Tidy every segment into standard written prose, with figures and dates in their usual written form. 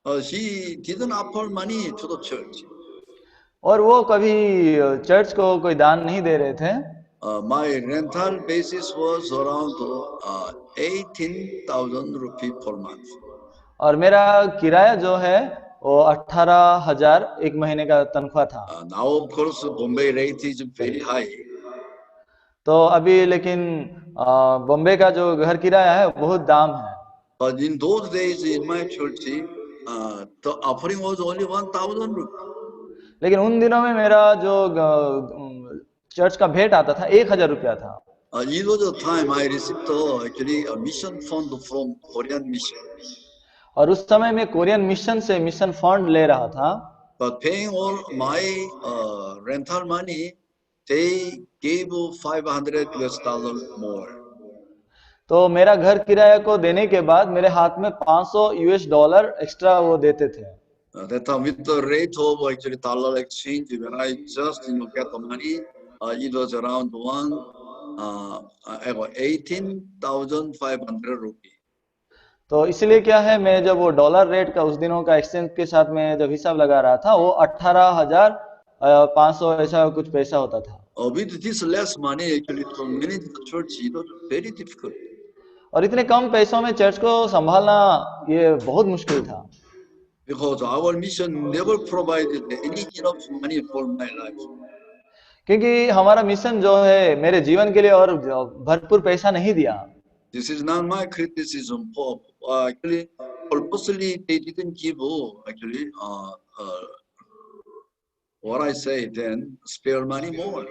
She didn't offer money to the church. और वो कभी चर्च को कोई दान नहीं दे रहे थे। My rental basis was around 18,000 rupee per month. और मेरा किराया जो है वो 18,000 एक महीने का तनख्वाह था। Now, of course, Bombay rate is very high. तो अभी लेकिन बॉम्बे का जो घर किराया है बहुत दाम है। But in those days in my church, the offering was only 1,000 rupees. लेकिन उन दिनों में मेरा जो चर्च का भेंट आता था 1,000 रुपया था। It was a time I received actually a mission fund from Korean mission. और उस समय मैं कोरियन मिशन से मिशन फंड ले रहा था। But paying all my rental money, they gave $500 more. तो मेरा घर किराया को देने के बाद मेरे हाथ में $500 एक्स्ट्रा वो देते थे। That time with the rate of actually dollar exchange, when I just get the money, it was around 18,500 rupees. तो इसलिए क्या है, मैं जब वो डॉलर रेट का उस दिनों का एक्सचेंज के साथ में जब हिसाब लगा रहा था वो 18,500 ऐसा कुछ पैसा होता था। With this less money, actually to manage the church, it was very difficult. और इतने कम पैसों में चर्च को संभालना ये बहुत मुश्किल था। Because our mission never provided any enough money for my life. क्योंकि हमारा मिशन जो है मेरे जीवन के लिए और भरपूर पैसा नहीं दिया। This is not my criticism. Actually, purposely they didn't give actually what I say then spare money more.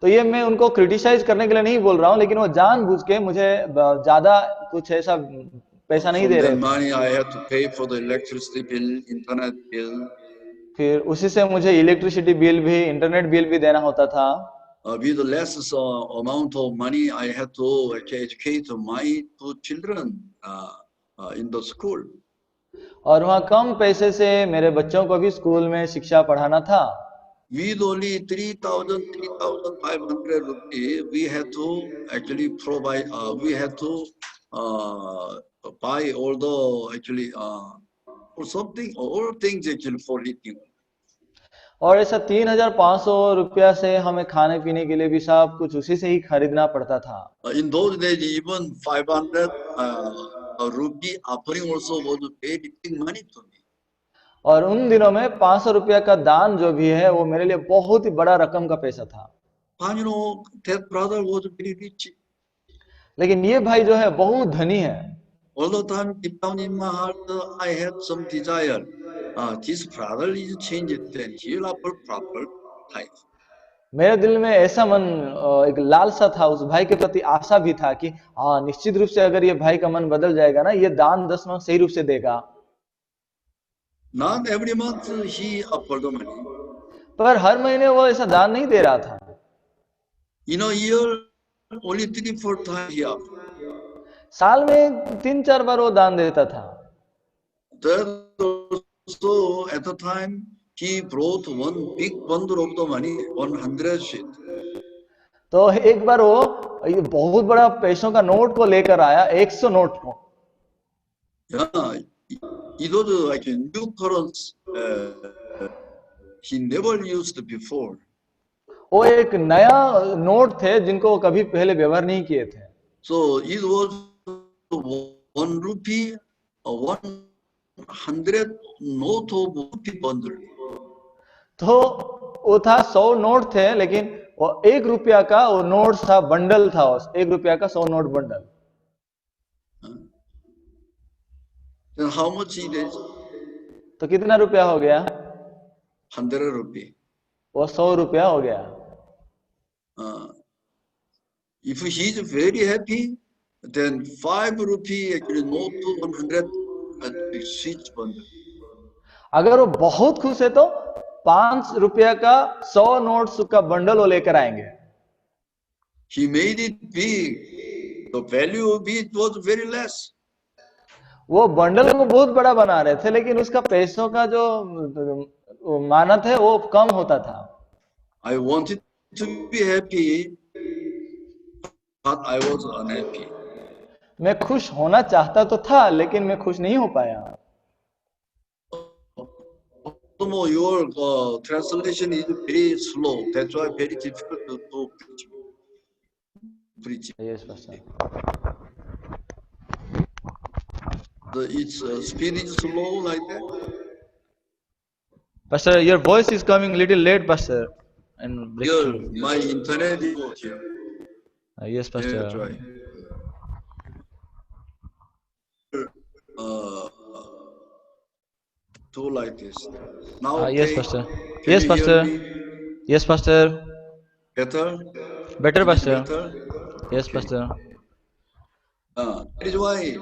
तो ये मैं उनको क्रिटिसाइज करने के लिए नहीं बोल रहा हूँ, लेकिन वो जानबूझ के मुझे ज्यादा कुछ ऐसा पैसा नहीं From दे that रहे थे। money I had to pay for the electricity bill, internet bill. फिर उसी से मुझे इलेक्ट्रिसिटी बिल भी इंटरनेट बिल भी देना होता था। With the less amount of money, I had to educate my two children in the school. और वहाँ कम पैसे से मेरे बच्चों को भी स्कूल में शिक्षा पढ़ाना था। With only 3,500 rupees, we had to actually provide. We had to buy all the actually or something, all things actually for eating. और ऐसा 3,500 रुपया से हमें खाने पीने के लिए भी सब कुछ उसी से ही खरीदना पड़ता था। In those days, even 500 rupee offering also was very big money to me. और उन दिनों में 500 रुपया का दान जो भी है वो मेरे लिए बहुत ही बड़ा रकम का पैसा था। And you know, that brother was very rich. लेकिन ये भाई जो है बहुत धनी है। All the time, deep down in my heart, I had some desire. This brother is changed, then he'll offer proper tithe. मेरे दिल में ऐसा मन एक लालसा था, उस भाई के प्रति आशा भी था कि हाँ निश्चित रूप से अगर ये भाई का मन बदल जाएगा ना, ये दान दसवां सही रूप से देगा। Not every month he offered the money. पर हर महीने वो ऐसा दान नहीं दे रहा था। In a year, only 3-4 times he offered. साल में 3-4 बार वो दान देता था। So at the time, he brought one big bundle of the money, 100 sheet. तो एक बार वो ये बहुत बड़ा पैसों का नोट को लेकर आया, 100 नोट को। Yeah, it was like a new currency he never used before. वो एक नया नोट थे जिनको वो कभी पहले व्यवहार नहीं किए थे। So it was 1 rupee, 100 note of rupee bundle. तो वो था 100 नोट थे, लेकिन वो 1 रुपया का वो नोट था, बंडल था, 1 रुपया का 100 note bundle. Then how much it is? तो कितना रुपया हो गया? 100 rupee. वो 100 रुपया हो गया। If he is very happy, then 5 rupee actually note to 100 switch bundle. अगर वो बहुत खुश है तो 5 रुपया का 100 नोट्स का बंडल वो लेकर आएंगे। He made it big. The value of it was very less. वो बंडल को बहुत बड़ा बना रहे थे, लेकिन उसका पैसों का जो मानत है वो कम होता था। I wanted to be happy, but I was unhappy. मैं खुश होना चाहता तो था, लेकिन मैं खुश नहीं हो पाया। More your translation is very slow. That's why very difficult to preach. Yes, Pastor. Its speed is slow like that. Pastor, your voice is coming little late, Pastor, and Here, breakthrough. my internet is not here. Yes, Yeah, Pastor. that's right. Do like this. Now, okay. Yes, Pastor. Can Yes, you hear Pastor. me Yes, Pastor. better? Better, Is it Pastor. better? Yes, Okay. Pastor. That is why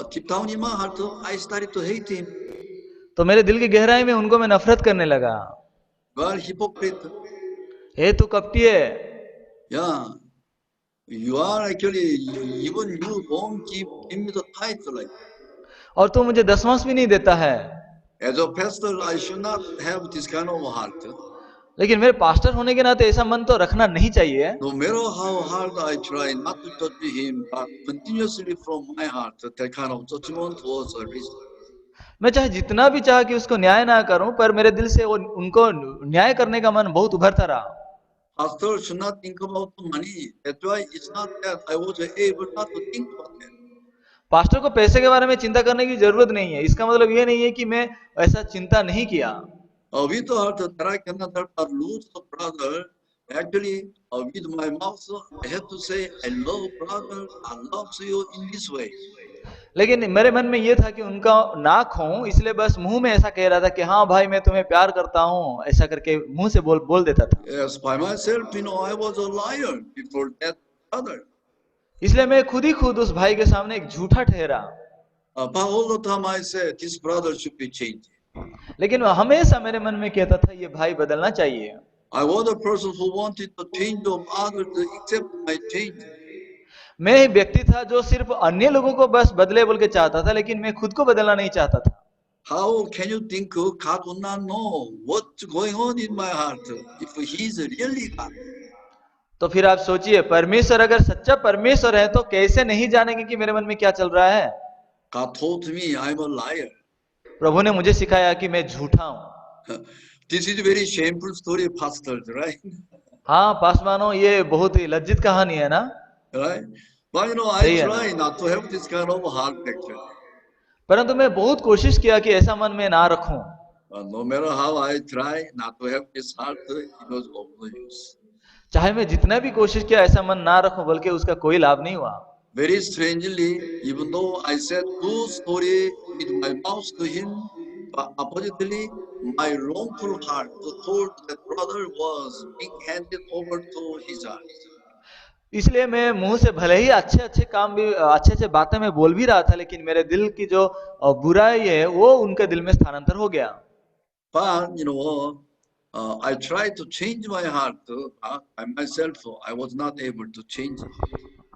deep down in my heart, I started to hate him. तो मेरे दिल की गहराई में उनको मैं नफरत करने लगा. You are hypocrite. हे तू कपटी है. Yeah. You are actually, even you don't give me the title like that. और तू मुझे दशमांश भी नहीं देता है. As a pastor, I should not have this kind of heart. लेकिन मेरे पास्टर होने के नाते ऐसा मन तो रखना नहीं चाहिए. No matter how hard I try not to judge him, but continuously from my heart, that kind of judgment was a reason. मैं चाहे जितना भी चाह कि उसको न्याय ना करूं, पर मेरे दिल से वो उनको न्याय करने का मन बहुत उभरता रहा. Pastor should not think about the money. That's why it's not that I was able not to think about that. Pastor को पैसे के बारे में चिंता करने की जरूरत नहीं है. इसका मतलब ये नहीं है कि मैं ऐसा चिंता नहीं किया. With the heart that I cannot help but lose the brother. Actually, with my mouth, I have to say, I love brother, I love you in this way. लेकिन मेरे मन में ये था कि उनका ना खोऊं, इसलिए बस मुंह में ऐसा कह रहा था कि हाँ भाई मैं तुम्हें प्यार करता हूं, ऐसा करके मुंह से बोल देता था. Yes, by myself, I was a liar before that brother. इसलिए मैं खुद ही खुद उस भाई के सामने एक झूठा ठहरा. But all the time I said, this brother should be changed. लेकिन हमेशा मेरे मन में कहता था ये भाई बदलना चाहिए. I was a person who wanted the change of others to accept my change. मैं ही व्यक्ति था जो सिर्फ अन्य लोगों को बस बदले बोल के चाहता था, लेकिन मैं खुद को बदलना नहीं चाहता था. How can you think God would not know what's going on in my heart if He is really God? तो फिर आप सोचिए, परमेश्वर अगर सच्चा परमेश्वर है तो कैसे नहीं जानेंगे कि मेरे मन में क्या चल रहा है. God told me I'm a liar. प्रभु ने मुझे सिखाया कि मैं झूठा हूं. This is a very shameful story, pastors, right? हाँ पासवानों, ये बहुत ही लज्जित कहानी है ना. Right? But I try not to have this kind of heart actually. परंतु मैं बहुत कोशिश किया कि ऐसा मन में ना रखूं. No matter how I try not to have this heart, it was of no use. चाहे मैं जितना भी कोशिश किया ऐसा मन ना रखूं, बल्कि उसका कोई लाभ नहीं हुआ. Very strangely, even though I said good story with my mouth to him, but oppositely, my wrongful heart told that brother was being handed over to his eyes. इसलिए मैं मुंह से भले ही अच्छे अच्छे काम भी अच्छे बातें मैं बोल भी रहा था, लेकिन मेरे दिल की जो बुराई है वो उनके दिल में स्थानांतर हो गया. But I tried to change my heart by myself. I was not able to change it.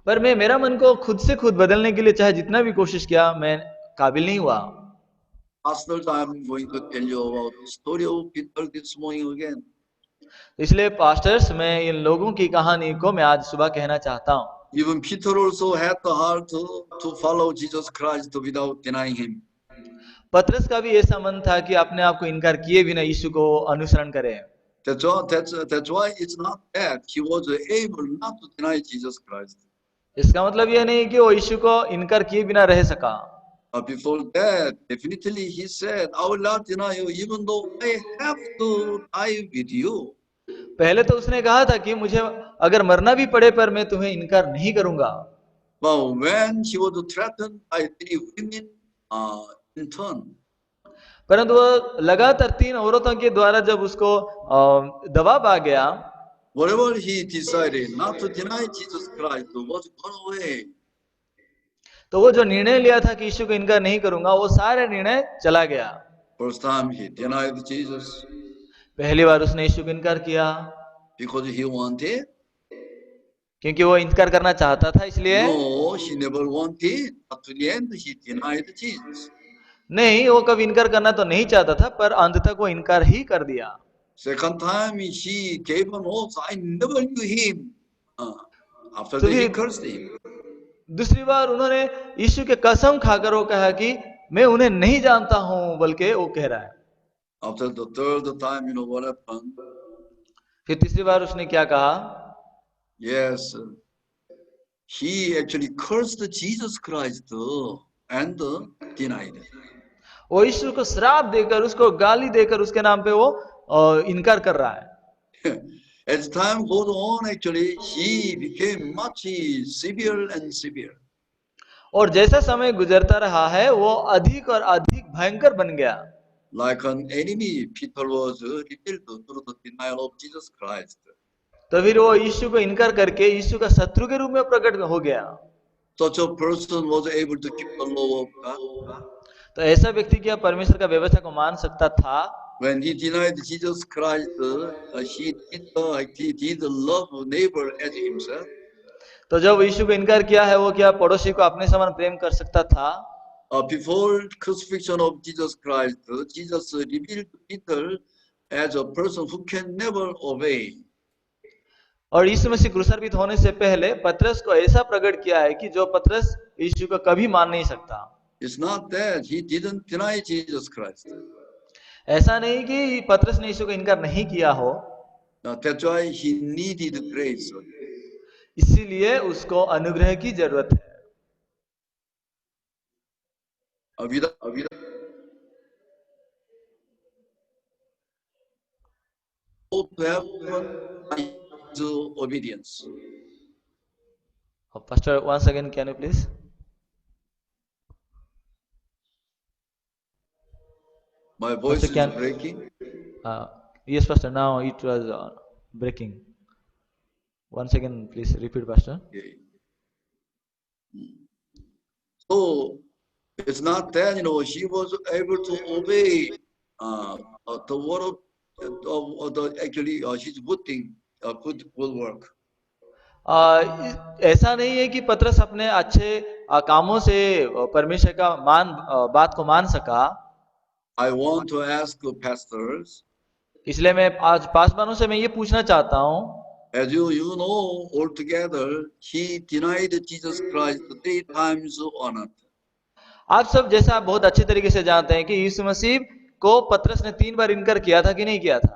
पर मैं मेरा मन को खुद से खुद बदलने के लिए चाहे जितना भी कोशिश किया, मैं काबिल नहीं हुआ. Pastors, I'm going to tell you about the story of Peter this morning again. इसलिए पास्टर्स, मैं इन लोगों की कहानी को मैं आज सुबह कहना चाहता हूँ. Even Peter also had the heart to follow Jesus Christ without denying him. पतरस का भी ऐसा मन था कि अपने आप को इनकार किए बिना यीशु को अनुसरण करे. That's why it's not that he was able not to deny Jesus Christ. इसका मतलब यह नहीं कि वो यीशु को इनकार किए बिना रह सका. Before that, definitely he said, I will not deny you even though I have to die with you. पहले तो उसने कहा था कि मुझे अगर मरना भी पड़े पर मैं तुम्हें इनकार नहीं करूंगा. But when he was threatened by 3 women in turn, परंतु वो लगातार 3 औरतों के द्वारा जब उसको दबाव आ गया, whatever he decided not to deny Jesus Christ was gone away. तो वो जो निर्णय लिया था कि यीशु को इनकार नहीं करूंगा, वो सारे निर्णय चला गया. First time he denied Jesus. पहली बार उसने यीशु को इनकार किया Because he wanted? क्योंकि वो इनकार करना चाहता था, इसलिए. No, he never wanted. But to the end, he denied Jesus. नहीं, वो कभी इनकार करना तो नहीं चाहता था, पर अंत तक वो इनकार ही कर दिया. Second time, he gave an oath, I never knew him. After that, he cursed him. दूसरी बार उन्होंने यीशु के कसम खाकर वो कहा कि मैं उन्हें नहीं जानता हूं, बल्कि वो कह रहा है. After the third time, what happened? फिर तीसरी बार उसने क्या कहा? Yes, he actually cursed Jesus Christ and denied. वो यीशु को श्राप देकर, उसको गाली देकर उसके नाम पे वो इनकार कर रहा है। As time goes on, actually, he became much severe and severe. और जैसा समय गुजरता रहा है वो अधिक और अधिक भयंकर बन गया। Like an enemy, Peter was revealed through the denial of Jesus Christ. तो फिर वो यीशु को इनकार करके यीशु का शत्रु के रूप में प्रकट हो गया। Such a person was able to keep the law of God. तो ऐसा व्यक्ति क्या परमेश्वर का व्यवस्था को मान सकता था? When he denied Jesus Christ, he did love neighbor as himself. तो जब यीशु को इनकार किया है, वो क्या पड़ोसी को अपने समान प्रेम कर सकता था? Before crucifixion of Jesus Christ, Jesus revealed Peter as a person who can never obey. और यीशु मसीह क्रूसार्पित होने से पहले पतरस को ऐसा प्रकट किया है कि जो पतरस यीशु को कभी मान नहीं सकता। It's not that he didn't deny Jesus Christ. ऐसा नहीं कि पतरस ने यीशु को इनकार नहीं किया हो। That's why he needed grace. इसीलिए उसको अनुग्रह की जरूरत है। To have obedience. Pastor, once again, can you please? My voice is breaking. Yes, Pastor. Now it was breaking. Once again, please repeat, Pastor. Okay. So it's not that she was able to obey the word of the actually she's good thing, good work. ऐसा नहीं है कि पतरस अपने अच्छे कामों से परमेश्वर का बात को मान सका। I want to ask the pastors. इसलिए मैं आज पासवानों से मैं ये पूछना चाहता हूँ। As you know, altogether, he denied Jesus Christ 3 times on earth. आप सब जैसा आप बहुत अच्छे तरीके से जानते हैं कि यीशु मसीह को पतरस ने 3 बार इनकार किया था कि नहीं किया था?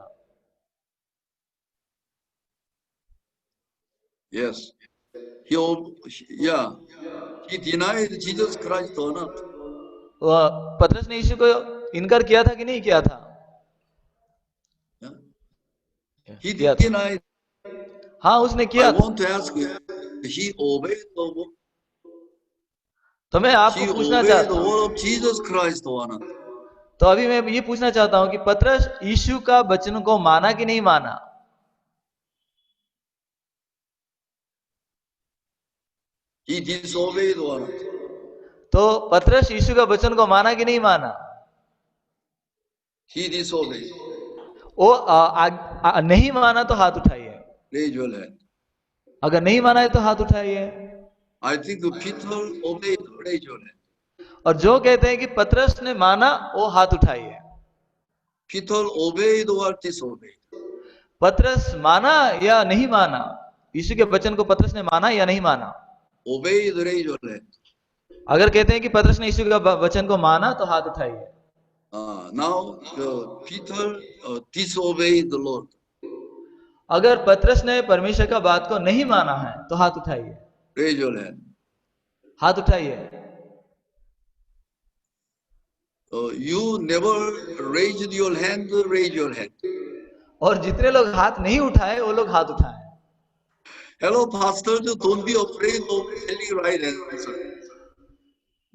Yes. He denied Jesus Christ on earth. पतरस ने यीशु को इनकार किया था कि नहीं किया था? He denied. हाँ, उसने किया। I want to ask you, he obeyed the word. तो मैं आपको पूछना चाहता हूँ, word of Jesus Christ on earth. तो अभी मैं ये पूछना चाहता हूँ कि पतरस यीशु का वचन को माना कि नहीं माना? He disobeyed on earth. तो पतरस यीशु का वचन को माना कि नहीं माना? He disobeyed. वो नहीं माना तो हाथ उठाइए। Raise your hand. अगर नहीं माना है तो हाथ उठाइए। I think Peter obeyed. Raise your hand. और जो कहते हैं कि पतरस ने माना, वो हाथ उठाइए। Peter obeyed or disobeyed? पतरस माना या नहीं माना? यीशु के वचन को पतरस ने माना या नहीं माना? Obeyed, raise your hand. अगर कहते हैं कि पतरस ने यीशु का वचन को माना तो हाथ उठाइए। Now Peter disobeyed the Lord. अगर पतरस ने परमेश्वर का बात को नहीं माना है तो हाथ उठाइए। Raise your hand. हाथ उठाइए। You never raised your hand. Raise your hand. और जितने लोग हाथ नहीं उठाए वो लोग हाथ उठाए। Hello, pastor. Don't be afraid of telling right answer.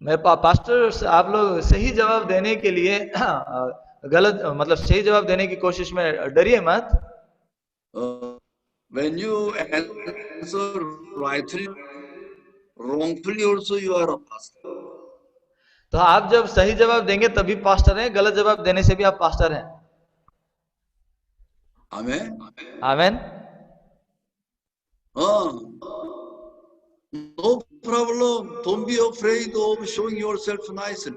मैं पास्टर, आप लोग सही जवाब देने के लिए गलत मतलब सही जवाब देने की कोशिश में डरिए मत। When you answer rightly, wrongfully also you are a pastor. तो आप जब सही जवाब देंगे तभी पास्टर हैं, गलत जवाब देने से भी आप पास्टर हैं। Amen. Amen. No problem. Don't be afraid of showing yourself nicely.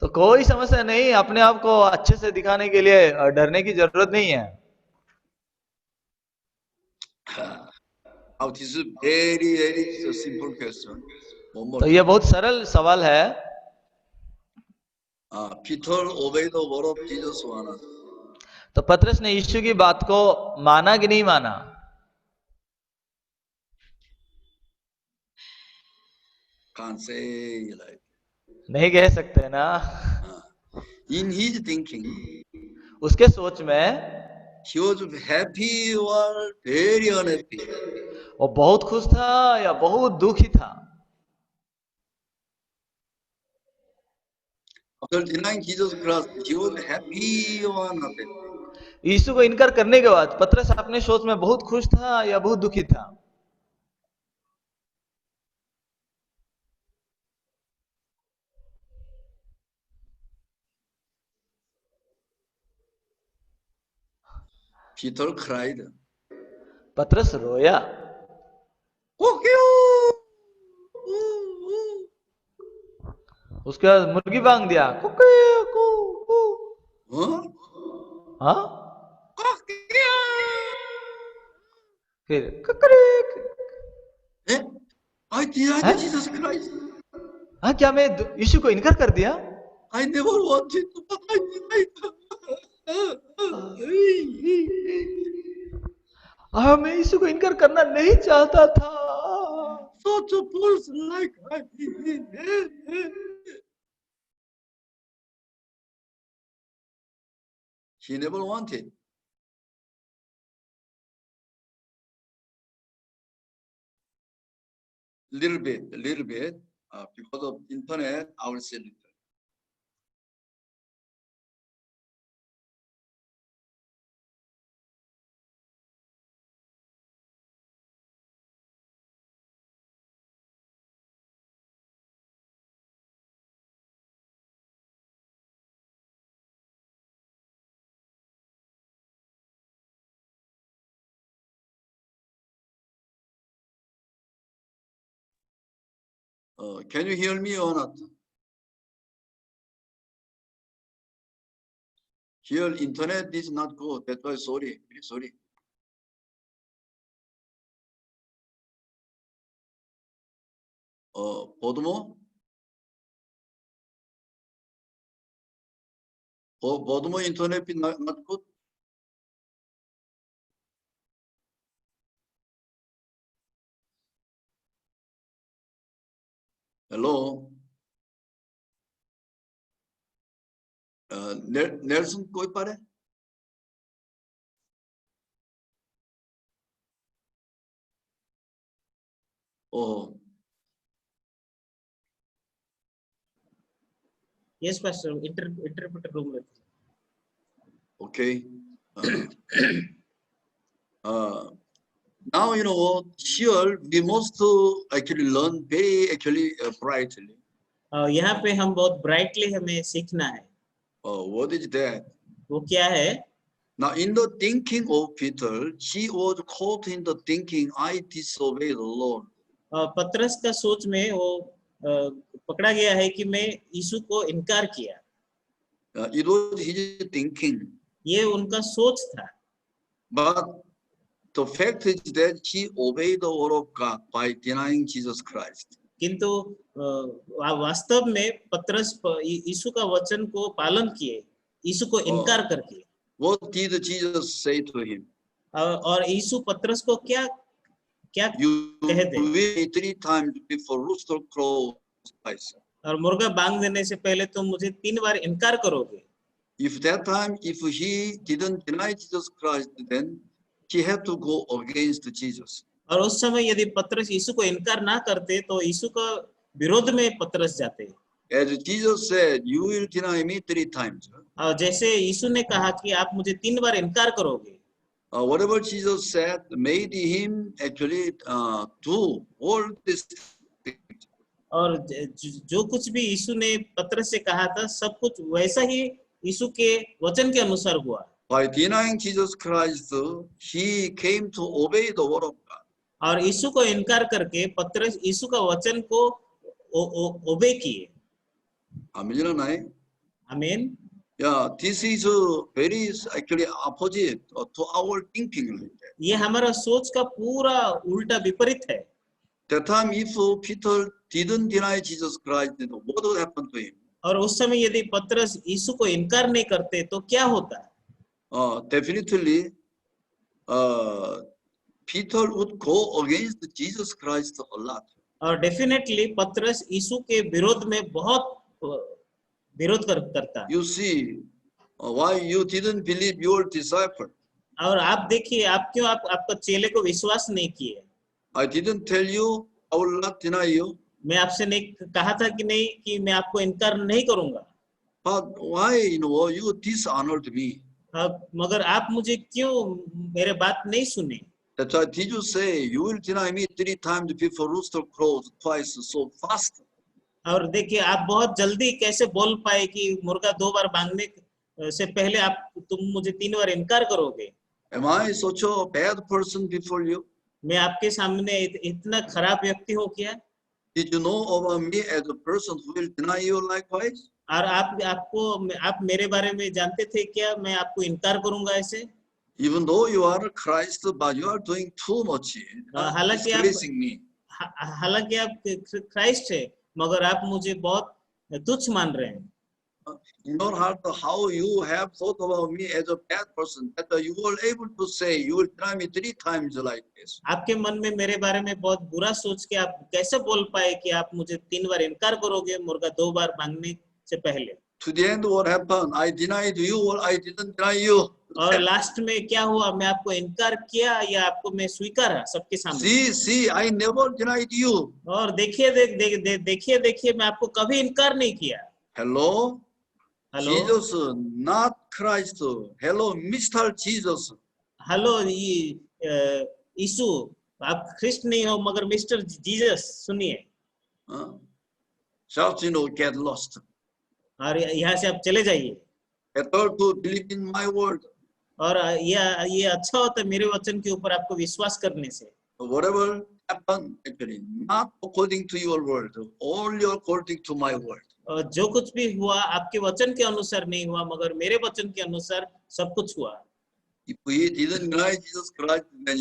तो कोई समस्या नहीं, अपने आप को अच्छे से दिखाने के लिए डरने की जरूरत नहीं है। This is very, very simple question. तो ये बहुत सरल सवाल है। Peter obeyed the word of Jesus or not? तो पतरस ने यीशु की बात को माना कि नहीं माना? Can't say like. नहीं कह सकते ना। In his thinking, उसके सोच में he was happy or very unhappy. वो बहुत खुश था या बहुत दुखी था? After denying Jesus Christ, he was happy or not happy? यीशु को इनकार करने के बाद पतरस अपने सोच में बहुत खुश था या बहुत दुखी था? Peter cried. पतरस रोया। उसके बाद मुर्गी बांग दिया, हाँ, फिर I denied Jesus Christ. हाँ, क्या मैं यीशु को इनकार कर दिया? I never wanted to, but I denied. हाँ, मैं यीशु को इनकार करना नहीं चाहता था। Such a person like I. He never wanted. Little bit, because of internet, I will say it. Can you hear me or not? Here, internet is not good. That's why sorry, really sorry. Bodomo? Bodomo internet is not good. Hello? Nelson कोई पर है? Oh. Yes, Pastor. Interpreter room में. Okay. Now you know here we must actually learn very brightly. यहाँ पे हम बहुत brightly हमें सीखना है. What is that? वो क्या है? Now in the thinking of Peter, he was caught in the thinking, I disobeyed the Lord. पतरस का सोच में वो पकड़ा गया है कि मैं यीशु को इनकार किया. It was his thinking. ये उनका सोच था. But the fact is that he obeyed the word of God by denying Jesus Christ. किंतु वास्तव में पतरस यीशु का वचन को पालन किए, यीशु को इनकार करके. What did Jesus say to him? और यीशु पतरस को क्या कहते? You will 3 times before rooster crows twice. और मुर्गा बांग देने से पहले तुम मुझे 3 बार इनकार करोगे. If he didn't deny Jesus Christ, then he had to go against Jesus. और उस समय यदि पतरस यीशु को इनकार ना करते तो यीशु का विरोध में पतरस जाते. As Jesus said, you will deny me 3 times. और जैसे यीशु ने कहा कि आप मुझे 3 बार इनकार करोगे. Whatever Jesus said made him actually do all this. और जो कुछ भी यीशु ने पतरस से कहा था सब कुछ वैसा ही यीशु के वचन के अनुसार हुआ. By denying Jesus Christ, he came to obey the word of God. और यीशु को इनकार करके पतरस यीशु का वचन को ओबे किए. आमीन. Yeah, this is very actually opposite to our thinking. ये हमारा सोच का पूरा उल्टा विपरीत है. That time, if Peter didn't deny Jesus Christ, then what would happen to him? और उस समय यदि पतरस यीशु को इनकार नहीं करते तो क्या होता? Definitely, Peter would go against Jesus Christ a lot. और डेफिनेटली पतरस यीशु के विरोध में बहुत विरोध करता। You see, why you didn't believe your disciple? और आप देखिए आप क्यों आपका चेले को विश्वास नहीं किए? I didn't tell you I will not deny you. मैं आपसे नहीं कहा था कि नहीं कि मैं आपको इनकार नहीं करूंगा। But why you dishonored me? मगर आप मुझे क्यों मेरे बात नहीं सुने? That's why did you say you will deny me 3 times before rooster crows twice so fast? और देखिए आप बहुत जल्दी कैसे बोल पाए कि मुर्गा 2 बार भागने से पहले तुम मुझे 3 बार इनकार करोगे? Am I such a bad person before you? मैं आपके सामने इतना खराब व्यक्ति हूँ क्या? Did you know about me as a person who will deny you likewise? और आप मेरे बारे में जानते थे क्या मैं आपको इनकार करूंगा ऐसे? Even though you are Christ, but you are doing too much, disgracing me. हालांकि आप क्राइस्ट है मगर आप मुझे बहुत तुच्छ मान रहे हैं। In your heart, how you have thought about me as a bad person, that you were able to say you will deny me 3 times like this. आपके मन में मेरे बारे में बहुत बुरा सोच के आप कैसे बोल पाए कि आप मुझे 3 बार इनकार करोगे मुर्गा 2 बार भागने से पहले? To the end, what happened? I denied you or I didn't deny you. और लास्ट में क्या हुआ? मैं आपको इनकार किया या आपको मैं स्वीकारा सबके सामने? See, I never denied you. और देखिए मैं आपको कभी इनकार नहीं किया। Hello? Hello Jesus, not Christ. Hello, Mr. Jesus. Hello Yeshu, आप ख्रिस्ट नहीं हो मगर मिस्टर जीसस सुनिए। Just get lost. और यहाँ से आप चले जाइए। Better to believe in my word. और ये अच्छा होता है मेरे वचन के ऊपर आपको विश्वास करने से। Whatever happened, actually, not according to your word, only according to my word. और जो कुछ भी हुआ आपके वचन के अनुसार नहीं हुआ मगर मेरे वचन के अनुसार सब कुछ हुआ। If he didn't deny Jesus Christ, then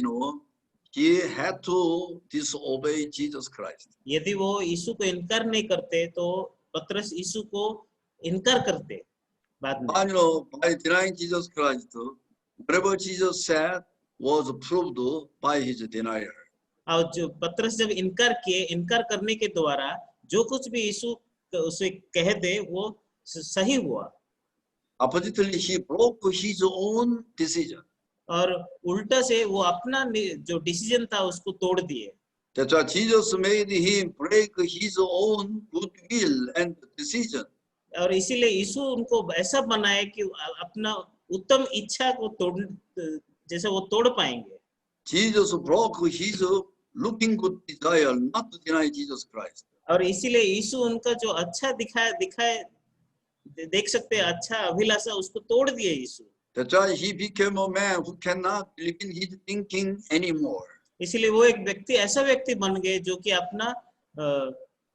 he had to disobey Jesus Christ. यदि वो यीशु को इनकार नहीं करते तो पतरस यीशु को इनकार करते बाद में। And by denying Jesus Christ, whatever Jesus said was proved by his denier. और जो पतरस जब इनकार करने के द्वारा जो कुछ भी यीशु उसे कह दे वो सही हुआ। Oppositely, he broke his own decision. और उल्टा से वो अपना जो डिसीजन था उसको तोड़ दिए। That's why Jesus made him break his own goodwill and decision. और इसीलिए यीशु उनको ऐसा बनाया कि अपना उत्तम इच्छा को जैसे वो तोड़ पाएंगे। Jesus broke his looking good desire not to deny Jesus Christ. और इसीलिए यीशु उनका जो अच्छा दिखाए देख सकते हैं अच्छा अभिलाषा उसको तोड़ दिए यीशु। That's why he became a man who cannot believe in his thinking anymore. इसीलिए वो एक व्यक्ति ऐसा व्यक्ति बन गए जो कि अपना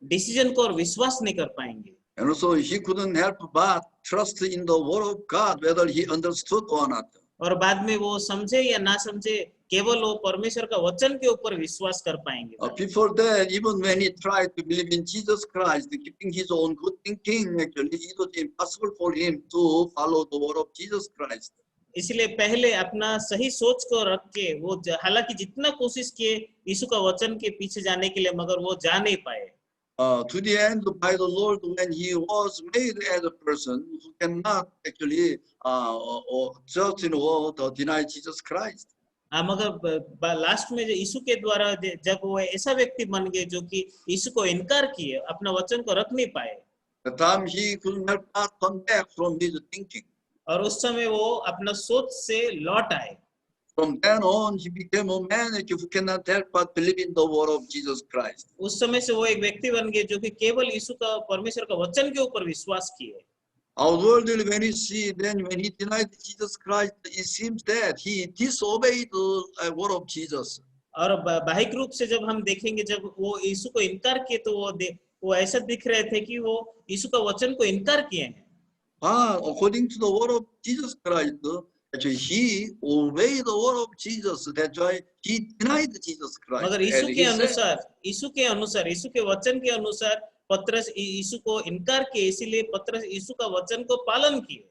डिसीजन को और विश्वास नहीं कर पाएंगे। And also he couldn't help but trust in the word of God, whether he understood or not. और बाद में वो समझे या ना समझे केवल वो परमेश्वर का वचन के ऊपर विश्वास कर पाएंगे। Before that, even when he tried to believe in Jesus Christ, keeping his own good thinking, actually it was impossible for him to follow the word of Jesus Christ. इसलिए पहले अपना सही सोच को रख के वो हालांकि जितना कोशिश किए यीशु का वचन के पीछे जाने के लिए मगर वो जा नहीं पाए। To the end, by the Lord, when he was made as a person who cannot actually just deny Jesus Christ. मगर लास्ट में यीशु के द्वारा जब वो ऐसा व्यक्ति बन गए जो कि यीशु को इनकार किए अपना वचन को रख नहीं पाए। The time he could not come back from his thinking. और उस समय वो अपना सोच से लौट आए। From then on, he became a man who cannot help but believe in the word of Jesus Christ. उस समय से वो एक व्यक्ति बन गए जो कि केवल यीशु का परमेश्वर का वचन के ऊपर विश्वास किए। Outwardly, when you see, then when he denied Jesus Christ, it seems that he disobeyed the word of Jesus. और बाहिक रूप से जब हम देखेंगे जब वो यीशु को इनकार किए तो वो ऐसा दिख रहे थे कि वो यीशु का वचन को इनकार किए हैं। According to the word of Jesus Christ, actually he obeyed the word of Jesus. That's why he denied Jesus Christ. मगर यीशु के अनुसार यीशु के वचन के अनुसार पतरस यीशु को इनकार किए, इसीलिए पतरस यीशु का वचन को पालन किए।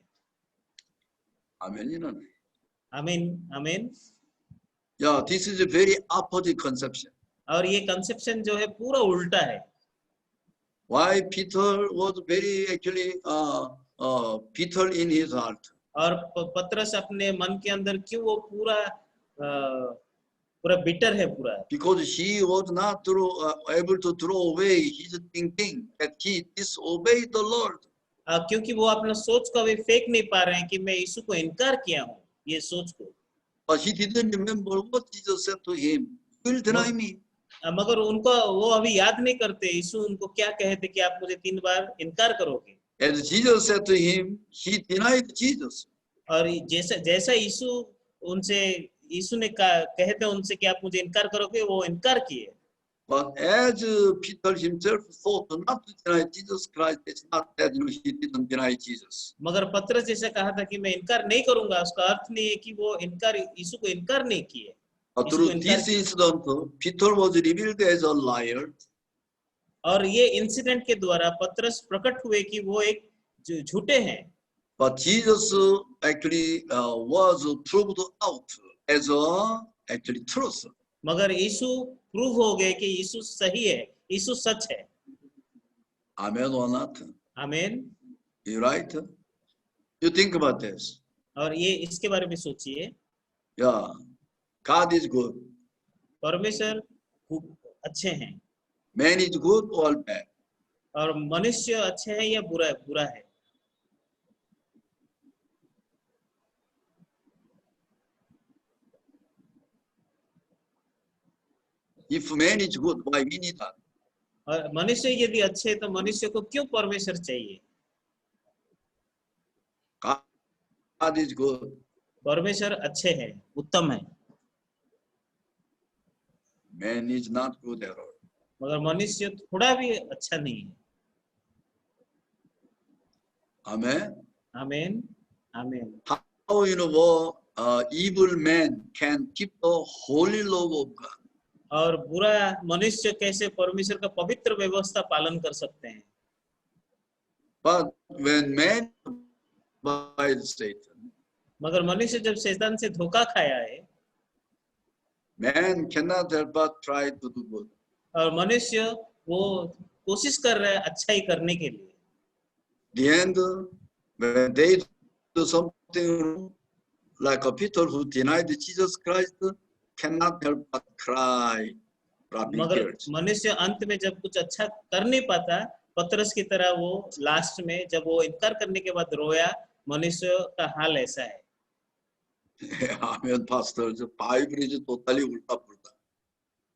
아멘이는. आमीन, आमीन। Yeah, this is a very opposite conception. और ये कंसेप्शन जो है पूरा उल्टा है। Why Peter was very actually bitter in his heart. और पतरस अपने मन के अंदर क्यों वो पूरा बिटर है पूरा? Because he was not able to throw away his thinking that he disobeyed the Lord. क्योंकि वो अपना सोच को अभी फेंक नहीं पा रहे हैं कि मैं यीशु को इनकार किया हूँ, ये सोच को। But he didn't remember what Jesus said to him. You will deny me. मगर उनको वो अभी याद नहीं करते यीशु उनको क्या कहे थे कि आप मुझे 3 बार इनकार करोगे। As Jesus said to him, he denied Jesus. और जैसा यीशु ने कहे थे उनसे कि आप मुझे इनकार करोगे, वो इनकार किए। But as Peter himself thought not to deny Jesus Christ, it's not that he didn't deny Jesus. मगर पतरस जैसा कहा था कि मैं इनकार नहीं करूंगा, उसका अर्थ नहीं है कि वो यीशु को इनकार नहीं किए। Through this incident, Peter was revealed as a liar. और ये इंसिडेंट के द्वारा पतरस प्रकट हुए कि वो एक झूठे हैं। But Jesus actually was proved out as actually truth. मगर यीशु प्रूव हो गए कि यीशु सही है, यीशु सच है। Amen or not? आमीन। You right? You think about this. और ये इसके बारे में सोचिए। Yeah, God is good. परमेश्वर अच्छे हैं। Man is good or bad. और मनुष्य अच्छे हैं या बुरा है। If man is good, why we need that? और मनुष्य यदि अच्छे है तो मनुष्य को क्यों परमेश्वर चाहिए? God is good. परमेश्वर अच्छे हैं, उत्तम है। Man is not good at all. मगर मनुष्य थोड़ा भी अच्छा नहीं है। Amen. आमीन, आमीन। How evil man can keep the holy law of God? और बुरा मनुष्य कैसे परमेश्वर का पवित्र व्यवस्था पालन कर सकते हैं? But when man by Satan, मगर मनुष्य जब शैतान से धोखा खाया है, man cannot help but try to do good. और मनुष्य वो कोशिश कर रहा है अच्छाई करने के लिए। The end, when they do something like a Peter who denied Jesus Christ, cannot help but cry. मगर मनुष्य अंत में जब कुछ अच्छा कर नहीं पाता, पतरस की तरह वो लास्ट में जब वो इनकार करने के बाद रोया, मनुष्य का हाल ऐसा है। Amen, Pastor. The Bible is totally ulta pulta.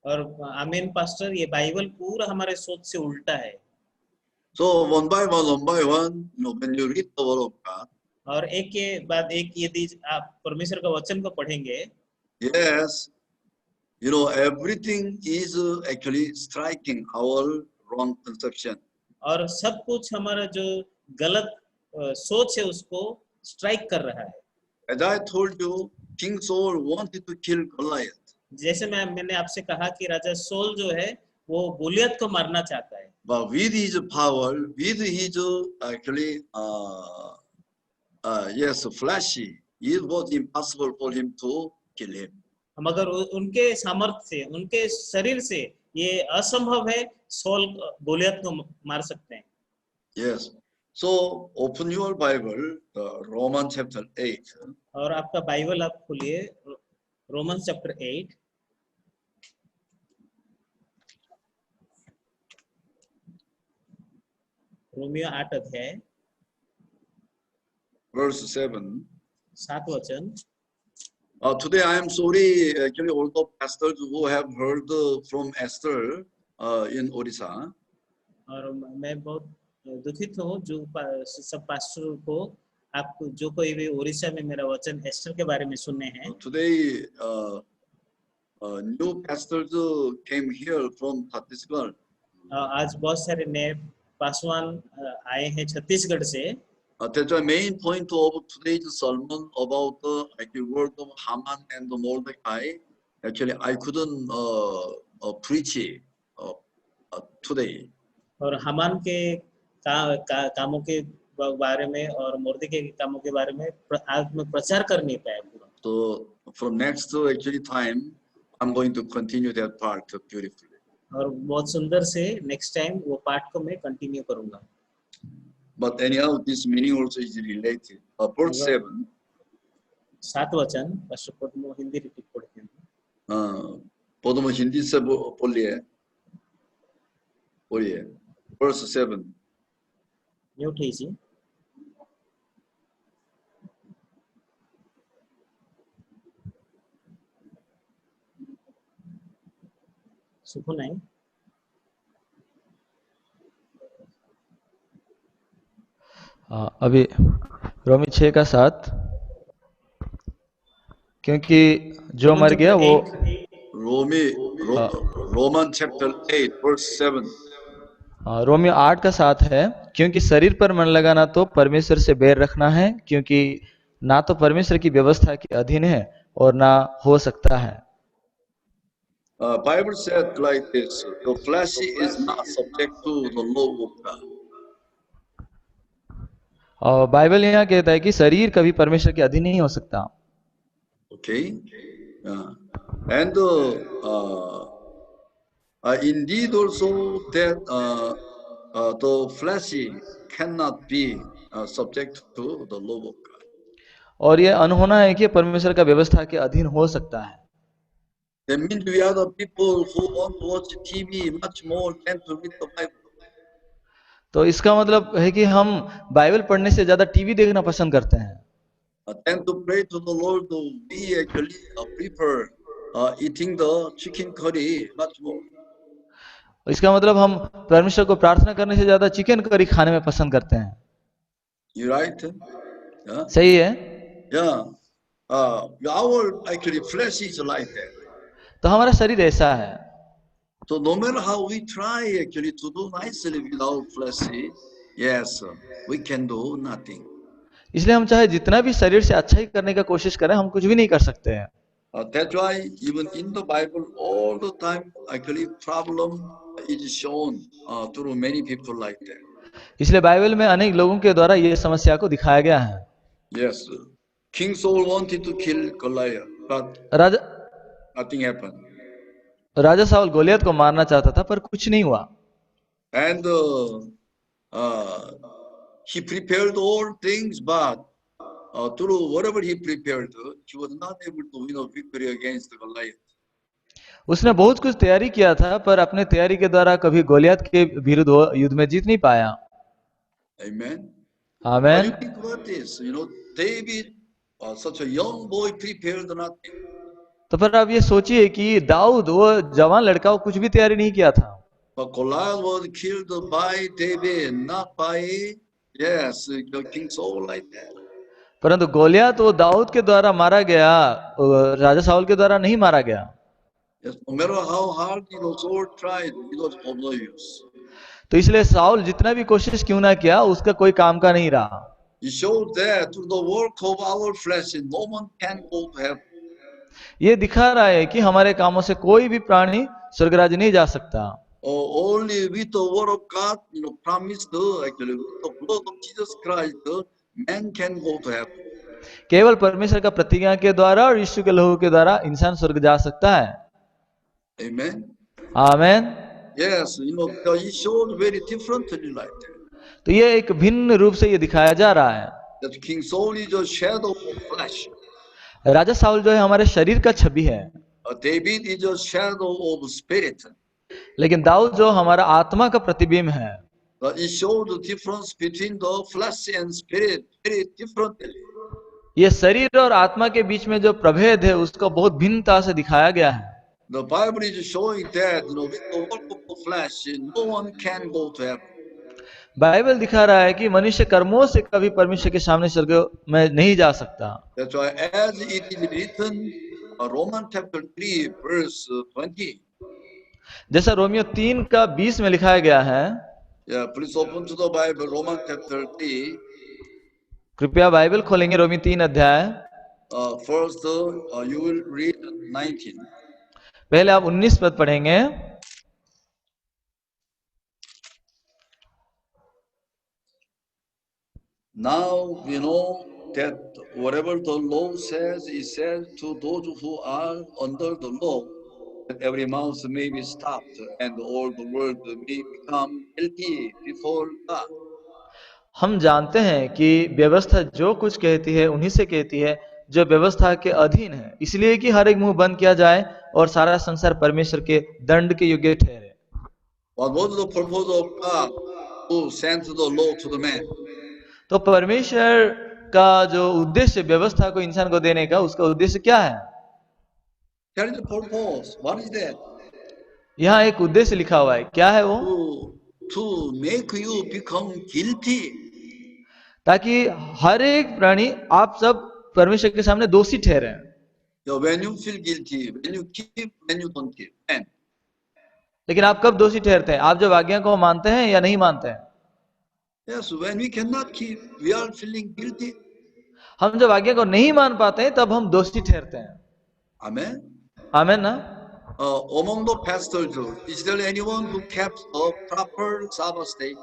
और आमीन पास्टर, ये बाइबल पूरा हमारे सोच से उल्टा है। So one by one, when you read the word of God, और एक के बाद एक यदि आप परमेश्वर का वचन को पढ़ेंगे, yes, everything is actually striking our wrong conception. और सब कुछ हमारा जो गलत सोच है उसको स्ट्राइक कर रहा है। As I told you, King Saul wanted to kill Goliath. जैसे मैंने आपसे कहा कि राजा सोल जो है वो गोलियत को मारना चाहता है। But with his power, with his actually flashy, it was impossible for him to kill him. मगर उनके सामर्थ्य से, उनके शरीर से ये असंभव है सोल गोलियत को मार सकते हैं। Yes. So open your Bible, Romans chapter 8. और आपका बाइबल आप खोलिए, रोमन्स चैप्टर 8। रोमियो 8 अध्याय verse 7. 7 वचन। Today I am sorry, actually, all the pastors who have heard from Esther in Odisha. और मैं बहुत दुखित हूँ जो सब पास्टरों को, आपको जो कोई भी उड़ीसा में मेरा वचन एस्टर के बारे में सुनने हैं। Today new pastors came here from Chhattisgarh. आज बहुत सारे नए पासवान आए हैं छत्तीसगढ़ से। That's the main point of today's sermon about the word of Haman and Mordecai. Actually, I couldn't preach it today. और हामान के कामों के बारे में और मुर्दे के कामों के बारे में आज में प्रचार कर नहीं पाया पूरा। So from next actually time, I'm going to continue that part beautifully. और बहुत सुंदर से नेक्स्ट टाइम वो पार्ट को मैं कंटिन्यू करूंगा। But anyhow, this meaning also is related. Verse 7. 7 वचन पास्टर पद्मो हिंदी रिपीट पढ़ते हैं। पद्मो हिंदी से बोलिए। Verse 7. म्यूट कीजिए। सुखो नहीं। अभी रोमी 6 का 7, क्योंकि जो मर गया वो रोमन चैप्टर 8 वर्स 7। रोमी 8 का 7 है, क्योंकि शरीर पर मन लगाना तो परमेश्वर से बैर रखना है, क्योंकि ना तो परमेश्वर की व्यवस्था के अधीन है और ना हो सकता है। Bible said like this, the flesh is not subject to the law of God. और बाइबल यहाँ कहता है कि शरीर कभी परमेश्वर के अधीन नहीं हो सकता। Okay, and indeed also that the flesh cannot be subject to the law of God. और ये अनहोना है कि परमेश्वर का व्यवस्था के अधीन हो सकता है। That means we are the people who want to watch TV much more than to read the Bible. तो इसका मतलब है कि हम बाइबल पढ़ने से ज्यादा टीवी देखना पसंद करते हैं। And to pray to the Lord, we actually prefer eating the chicken curry much more. इसका मतलब हम परमेश्वर को प्रार्थना करने से ज्यादा चिकन करी खाने में पसंद करते हैं। You right? Yeah. सही है। Yeah. Our actually flesh is like that. तो हमारा शरीर ऐसा है। So no matter how we try actually to do nicely with our flesh, yes, we can do nothing. इसलिए हम चाहे जितना भी शरीर से अच्छा ही करने का कोशिश करें, हम कुछ भी नहीं कर सकते हैं। That's why even in the Bible all the time actually problem is shown through many people like that. इसलिए बाइबल में अनेक लोगों के द्वारा ये समस्या को दिखाया गया है। Yes, King Saul wanted to kill Goliath, but nothing happened. Raja Saul Goliath को मारना चाहता था पर कुछ नहीं हुआ। And he prepared all things, but through whatever he prepared, he was not able to win a victory against Goliath. उसने बहुत कुछ तैयारी किया था, पर अपने तैयारी के द्वारा कभी गोलियत के विरुद्ध युद्ध में जीत नहीं पाया। Amen. Amen. You think about this, David, such a young boy, prepared nothing. तो फिर आप ये सोचिए कि दाऊद वो जवान लड़का, वो कुछ भी तैयारी नहीं किया था। But Goliath was killed by David, not by King Saul like that. परंतु गोलियत वो दाऊद के द्वारा मारा गया, राजा साउल के द्वारा नहीं मारा गया। Yes, no matter how hard Saul tried, it was of no use. तो इसलिए साउल जितना भी कोशिश क्यों ना किया, उसका कोई काम का नहीं रहा। It shows that through the work of our flesh, no one can go to heaven. ये दिखा रहा है कि हमारे कामों से कोई भी प्राणी स्वर्गराज नहीं जा सकता। Only with the word of God, promised actually with the blood of Jesus Christ, man can go to heaven. केवल परमेश्वर का प्रतिज्ञा के द्वारा और यीशु के लहू के द्वारा इंसान स्वर्ग जा सकता है। Amen. Amen. Yes, it shows very differently like that. तो ये एक भिन्न रूप से ये दिखाया जा रहा है। That King Saul is a shadow of flesh. Raja Saul जो है हमारे शरीर का छवि है। David is a shadow of spirit. लेकिन दाऊद जो हमारा आत्मा का प्रतिबिंब है। It shows the difference between the flesh and spirit very differently. ये शरीर और आत्मा के बीच में जो प्रभेद है उसको बहुत भिन्नता से दिखाया गया है। The Bible is showing that with the work of the flesh, no one can go to heaven. Bible दिखा रहा है कि मनुष्य कर्मों से कभी परमेश्वर के सामने स्वर्ग में नहीं जा सकता। That's why as it is written, Romans chapter 3 verse 20. जैसा रोमियो 3 का 20 में लिखाया गया है। Yeah, please open to the Bible, Romans chapter 3. कृपया बाइबल खोलेंगे रोमी 3 अध्याय। First, you will read 19. पहले आप 19 पद पढ़ेंगे। Now we know that whatever the law says is said to those who are under the law, that every mouth may be stopped and all the world may become guilty before God. हम जानते हैं कि व्यवस्था जो कुछ कहती है उन्हीं से कहती है जो व्यवस्था के अधीन है, इसलिए कि हर एक मुंह बंद किया जाए और सारा संसार परमेश्वर के दंड के योग्य ठहरे। What was the purpose of God who sent the law to the man? तो परमेश्वर का जो उद्देश्य व्यवस्था को इंसान को देने का, उसका उद्देश्य क्या है? There is a purpose. What is that? यहाँ एक उद्देश्य लिखा हुआ है, क्या है वो? To make you become guilty. ताकि हर एक प्राणी, आप सब परमेश्वर के सामने दोषी ठहरे। When you feel guilty, when you keep, when you don't keep. And लेकिन आप कब दोषी ठहरते हैं? आप जब आज्ञा को मानते हैं या नहीं मानते हैं? yes, when we cannot keep, we are feeling guilty. हम जब आज्ञा को नहीं मान पाते हैं तब हम दोषी ठहरते हैं। Amen. आमेन ना? Among the pastors, is there anyone who kept a proper Sabbath day?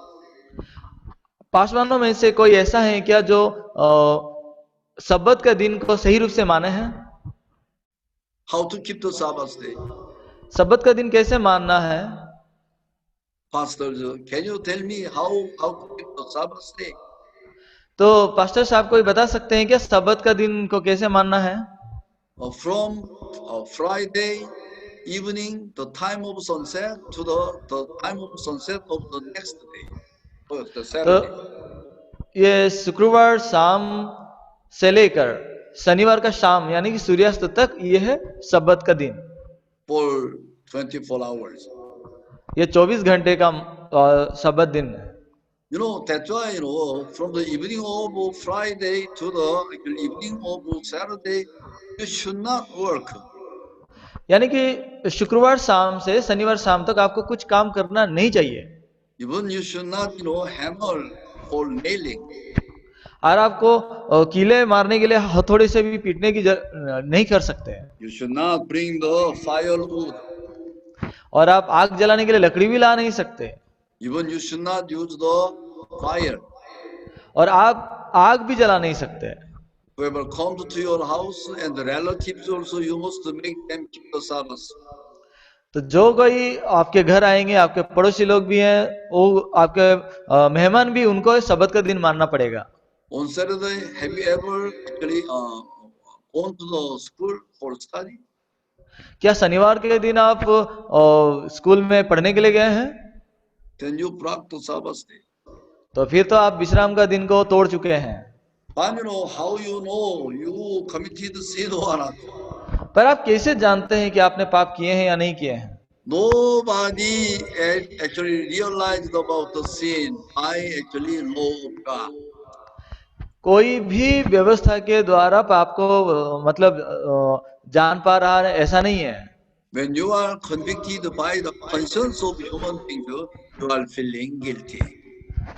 पासवानों में से कोई ऐसा है क्या जो सब्बत का दिन को सही रूप से माने हैं? How to keep the Sabbath day? सब्बत का दिन कैसे मानना है? Pastors, can you tell me how to keep the Sabbath day? तो पास्टर साहब कोई बता सकते हैं क्या सब्बत का दिन को कैसे मानना है? From Friday evening, the time of sunset, to the time of sunset of the next day, the Saturday. तो ये शुक्रवार शाम से लेकर शनिवार का शाम यानी कि सूर्यास्त तक ये है सब्बत का दिन। For 24 hours. ये 24 घंटे का सब्बत दिन है। You know, that's why, from the evening of Friday to the evening of Saturday, you should not work. यानी कि शुक्रवार शाम से शनिवार शाम तक आपको कुछ काम करना नहीं चाहिए। Even you should not, hammer or nailing. और आपको कीले मारने के लिए हथौड़े से भी पीटने की नहीं कर सकते। You should not bring the firewood. और आप आग जलाने के लिए लकड़ी भी ला नहीं सकते। Even you should not use the fire. और आप आग भी जला नहीं सकते। Whoever comes to your house and the relatives also, you must make them keep the Sabbath. तो जो कोई आपके घर आएंगे, आपके पड़ोसी लोग भी हैं, वो आपके मेहमान भी, उनको सब्बत का दिन मानना पड़ेगा। On Saturday, have you ever actually gone to the school for study? क्या शनिवार के दिन आप स्कूल में पढ़ने के लिए गए हैं? Then you broke the Sabbath day. तो फिर तो आप विश्राम का दिन को तोड़ चुके हैं। But how you know you committed sin or not? पर आप कैसे जानते हैं कि आपने पाप किए हैं या नहीं किए हैं? Nobody actually realized about the sin by actually law of God. कोई भी व्यवस्था के द्वारा पाप को मतलब जान पा रहा है, ऐसा नहीं है। When you are convicted by the conscience of human beings, you are feeling guilty.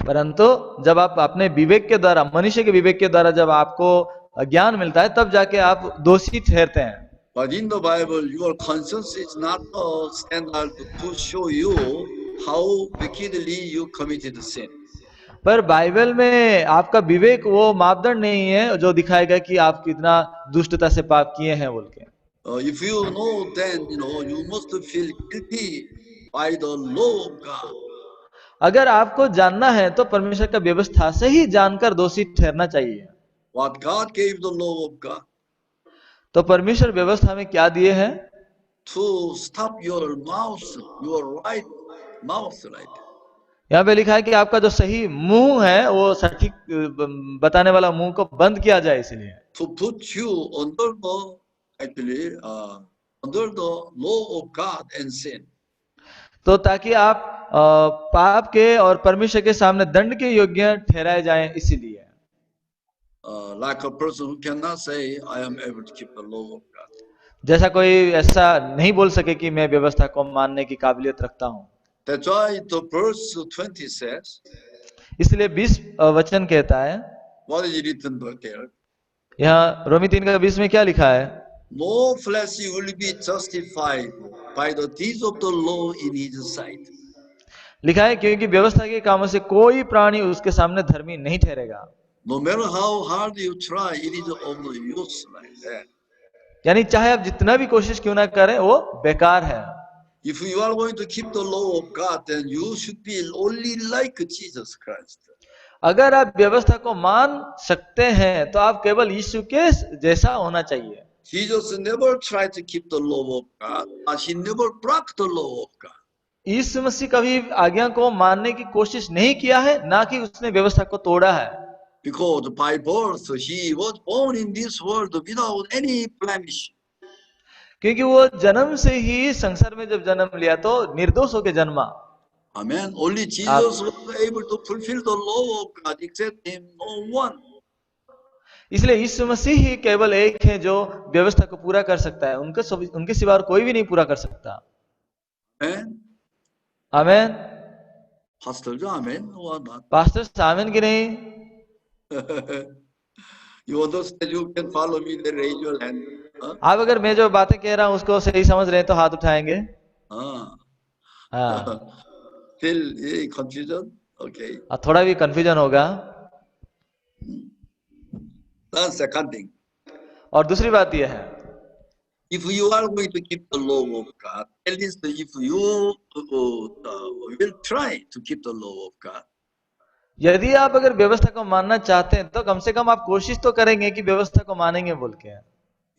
परंतु जब आप अपने विवेक के द्वारा, मनुष्य के विवेक के द्वारा जब आपको ज्ञान मिलता है, तब जाके आप दोषी ठहरते हैं। But in the Bible, your conscience is not a standard to show you how wickedly you committed sin. पर बाइबल में आपका विवेक वो मापदंड नहीं है जो दिखाएगा कि आप कितना दुष्टता से पाप किए हैं बोल के। If you know, then you must feel guilty by the law of God. अगर आपको जानना है तो परमेश्वर का व्यवस्था से ही जानकर दोषी ठहरना चाहिए। What God gave the law of God. तो परमेश्वर व्यवस्था में क्या दिए हैं? To stop your mouth, your right mouth, right? यहाँ पे लिखा है कि आपका जो सही मुंह है वो सटीक बताने वाला मुंह को बंद किया जाए, इसलिए। To put you under the law of God and sin. तो ताकि आप पाप के और परमेश्वर के सामने दंड के योग्य ठहराए जाएं, इसीलिए। Like a person who cannot say, I am able to keep the law of God. जैसा कोई ऐसा नहीं बोल सके कि मैं व्यवस्था को मानने की काबिलियत रखता हूँ। That's why the verse 20 says. इसलिए 20 वचन कहता है। What is written there? यहाँ रोमी 3 का 20 में क्या लिखा है? No flesh will be justified by the deeds of the law in his sight. लिखा है क्योंकि व्यवस्था के कामों से कोई प्राणी उसके सामने धर्मी नहीं ठहरेगा। No matter how hard you try, it is of no use like that. यानी चाहे आप जितना भी कोशिश क्यों ना करें वो बेकार है। If you are going to keep the law of God, then you should be only like Jesus Christ. अगर आप व्यवस्था को मान सकते हैं तो आप केवल यीशु के जैसा होना चाहिए। Jesus never tried to keep the law of God, but he never broke the law of God. यीशु मसीह कभी आज्ञा को मानने की कोशिश नहीं किया है, ना कि उसने व्यवस्था को तोड़ा है। Because by birth he was born in this world without any blemish. क्योंकि वो जन्म से ही संसार में जब जन्म लिया तो निर्दोष होकर जन्मा। Amen. Only Jesus was able to fulfill the law of God, except him, no one. इसलिए यीशु मसीह ही केवल एक है जो व्यवस्था को पूरा कर सकता है, उनके सिवा और कोई भी नहीं पूरा कर सकता। Amen. Amen. Pastor, amen or not? Pastor amen की नहीं? You understand? You can follow me. Then raise your hand. आप अगर मैं जो बातें कह रहा हूँ उसको सही समझ रहे हैं तो हाथ उठाएंगे। Still confusion? Okay. थोड़ा भी कंफ्यूजन होगा। Then second thing. और दूसरी बात यह है, if you are going to keep the law of God, at least if you will try to keep the law of God, यदि आप अगर व्यवस्था को मानना चाहते हैं तो कम से कम आप कोशिश तो करेंगे कि व्यवस्था को मानेंगे बोल के।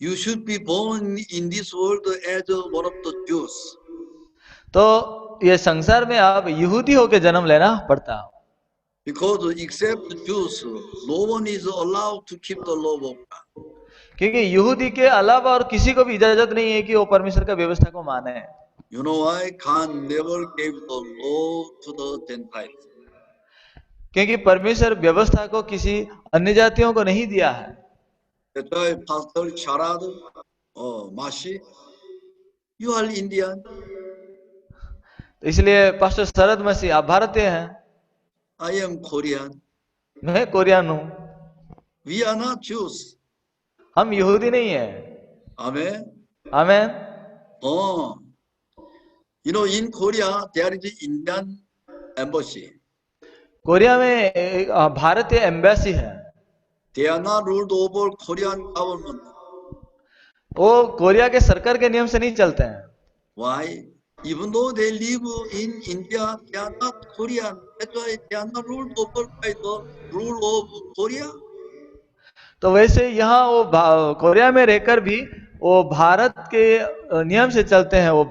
you should be born in this world as one of the Jews. तो ये संसार में आप यहूदी होकर जन्म लेना पड़ता। Because except Jews, no one is allowed to keep the law of God. क्योंकि यहूदी के अलावा और किसी को भी इजाजत नहीं है कि वो परमेश्वर का व्यवस्था को माने। You know why? God never gave the law to the Gentiles. क्योंकि परमेश्वर व्यवस्था को किसी अन्य जातियों को नहीं दिया है। That's why Pastor Sharad, Mashi, you are Indian. इसलिए पास्टर शरद मसीह आप भारतीय हैं। I am Korean. मैं कोरियन हूँ। We are not Jews. हम यहूदी नहीं हैं। Amen. Amen. You know, in Korea there is an Indian embassy. Korea में भारतीय एम्बेसी है। They are not ruled over Korean government. वो कोरिया के सरकार के नियम से नहीं चलते हैं। Why? Even though they live in India, they are not Korean. That's why they are not ruled over by the rule of Korea. तो वैसे यहाँ वो कोरिया में रहकर भी वो भारत के नियम से चलते हैं। वो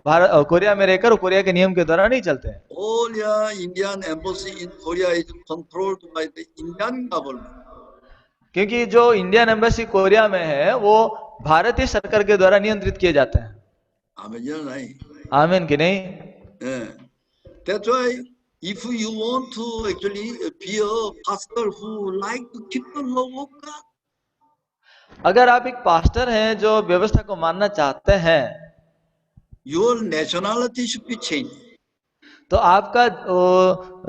कोरिया में रहकर कोरिया के नियम के द्वारा नहीं चलते हैं। All Indian embassy in Korea is controlled by the Indian government. क्योंकि जो इंडियन एम्बेसी कोरिया में है वो भारतीय सरकार के द्वारा नियंत्रित किए जाते हैं। आमीन कि नहीं? That's why if you want to actually be a pastor who like to keep the law of God, अगर आप एक पास्टर हैं जो व्यवस्था को मानना चाहते हैं, your nationality should be changed. तो आपका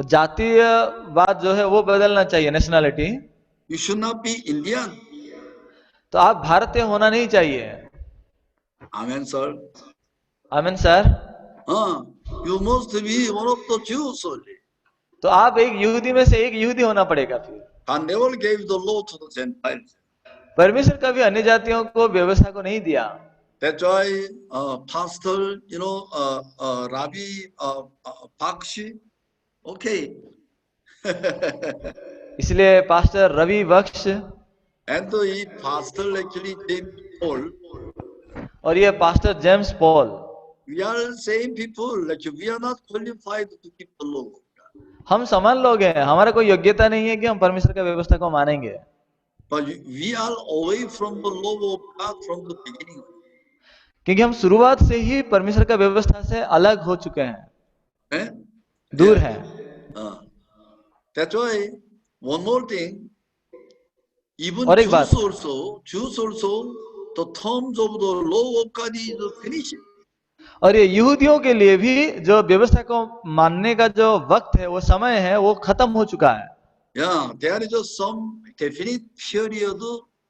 जातीयवाद जो है वो बदलना चाहिए, nationality. You should not be Indian. तो आप भारतीय होना नहीं चाहिए। Amen, sir. आमीन sir. You must be one of the Jews only. तो आप एक यहूदी में से एक यहूदी होना पड़ेगा फिर। God never gave the law to the Gentiles. परमेश्वर कभी अन्य जातियों को व्यवस्था को नहीं दिया। That's why pastor, Rabbi Bakshi, okay. इसलिए pastor Ravi Baksh And the pastor actually James Paul. और ये pastor James Paul, We are same people. Like we are not qualified to keep the law. हम समान लोग हैं, हमारा कोई योग्यता नहीं है कि हम परमेश्वर की व्यवस्था को मानेंगे। But we are away from the law of God from the beginning. क्योंकि हम शुरुआत से ही परमेश्वर का व्यवस्था से अलग हो चुके हैं, दूर हैं। That's why one more thing. Even और एक बात, Jews also, the terms of the law of God is finished. और ये यहूदियों के लिए भी जो व्यवस्था को मानने का जो वक्त है, वो समय है, वो खत्म हो चुका है। Yeah, there is some definite period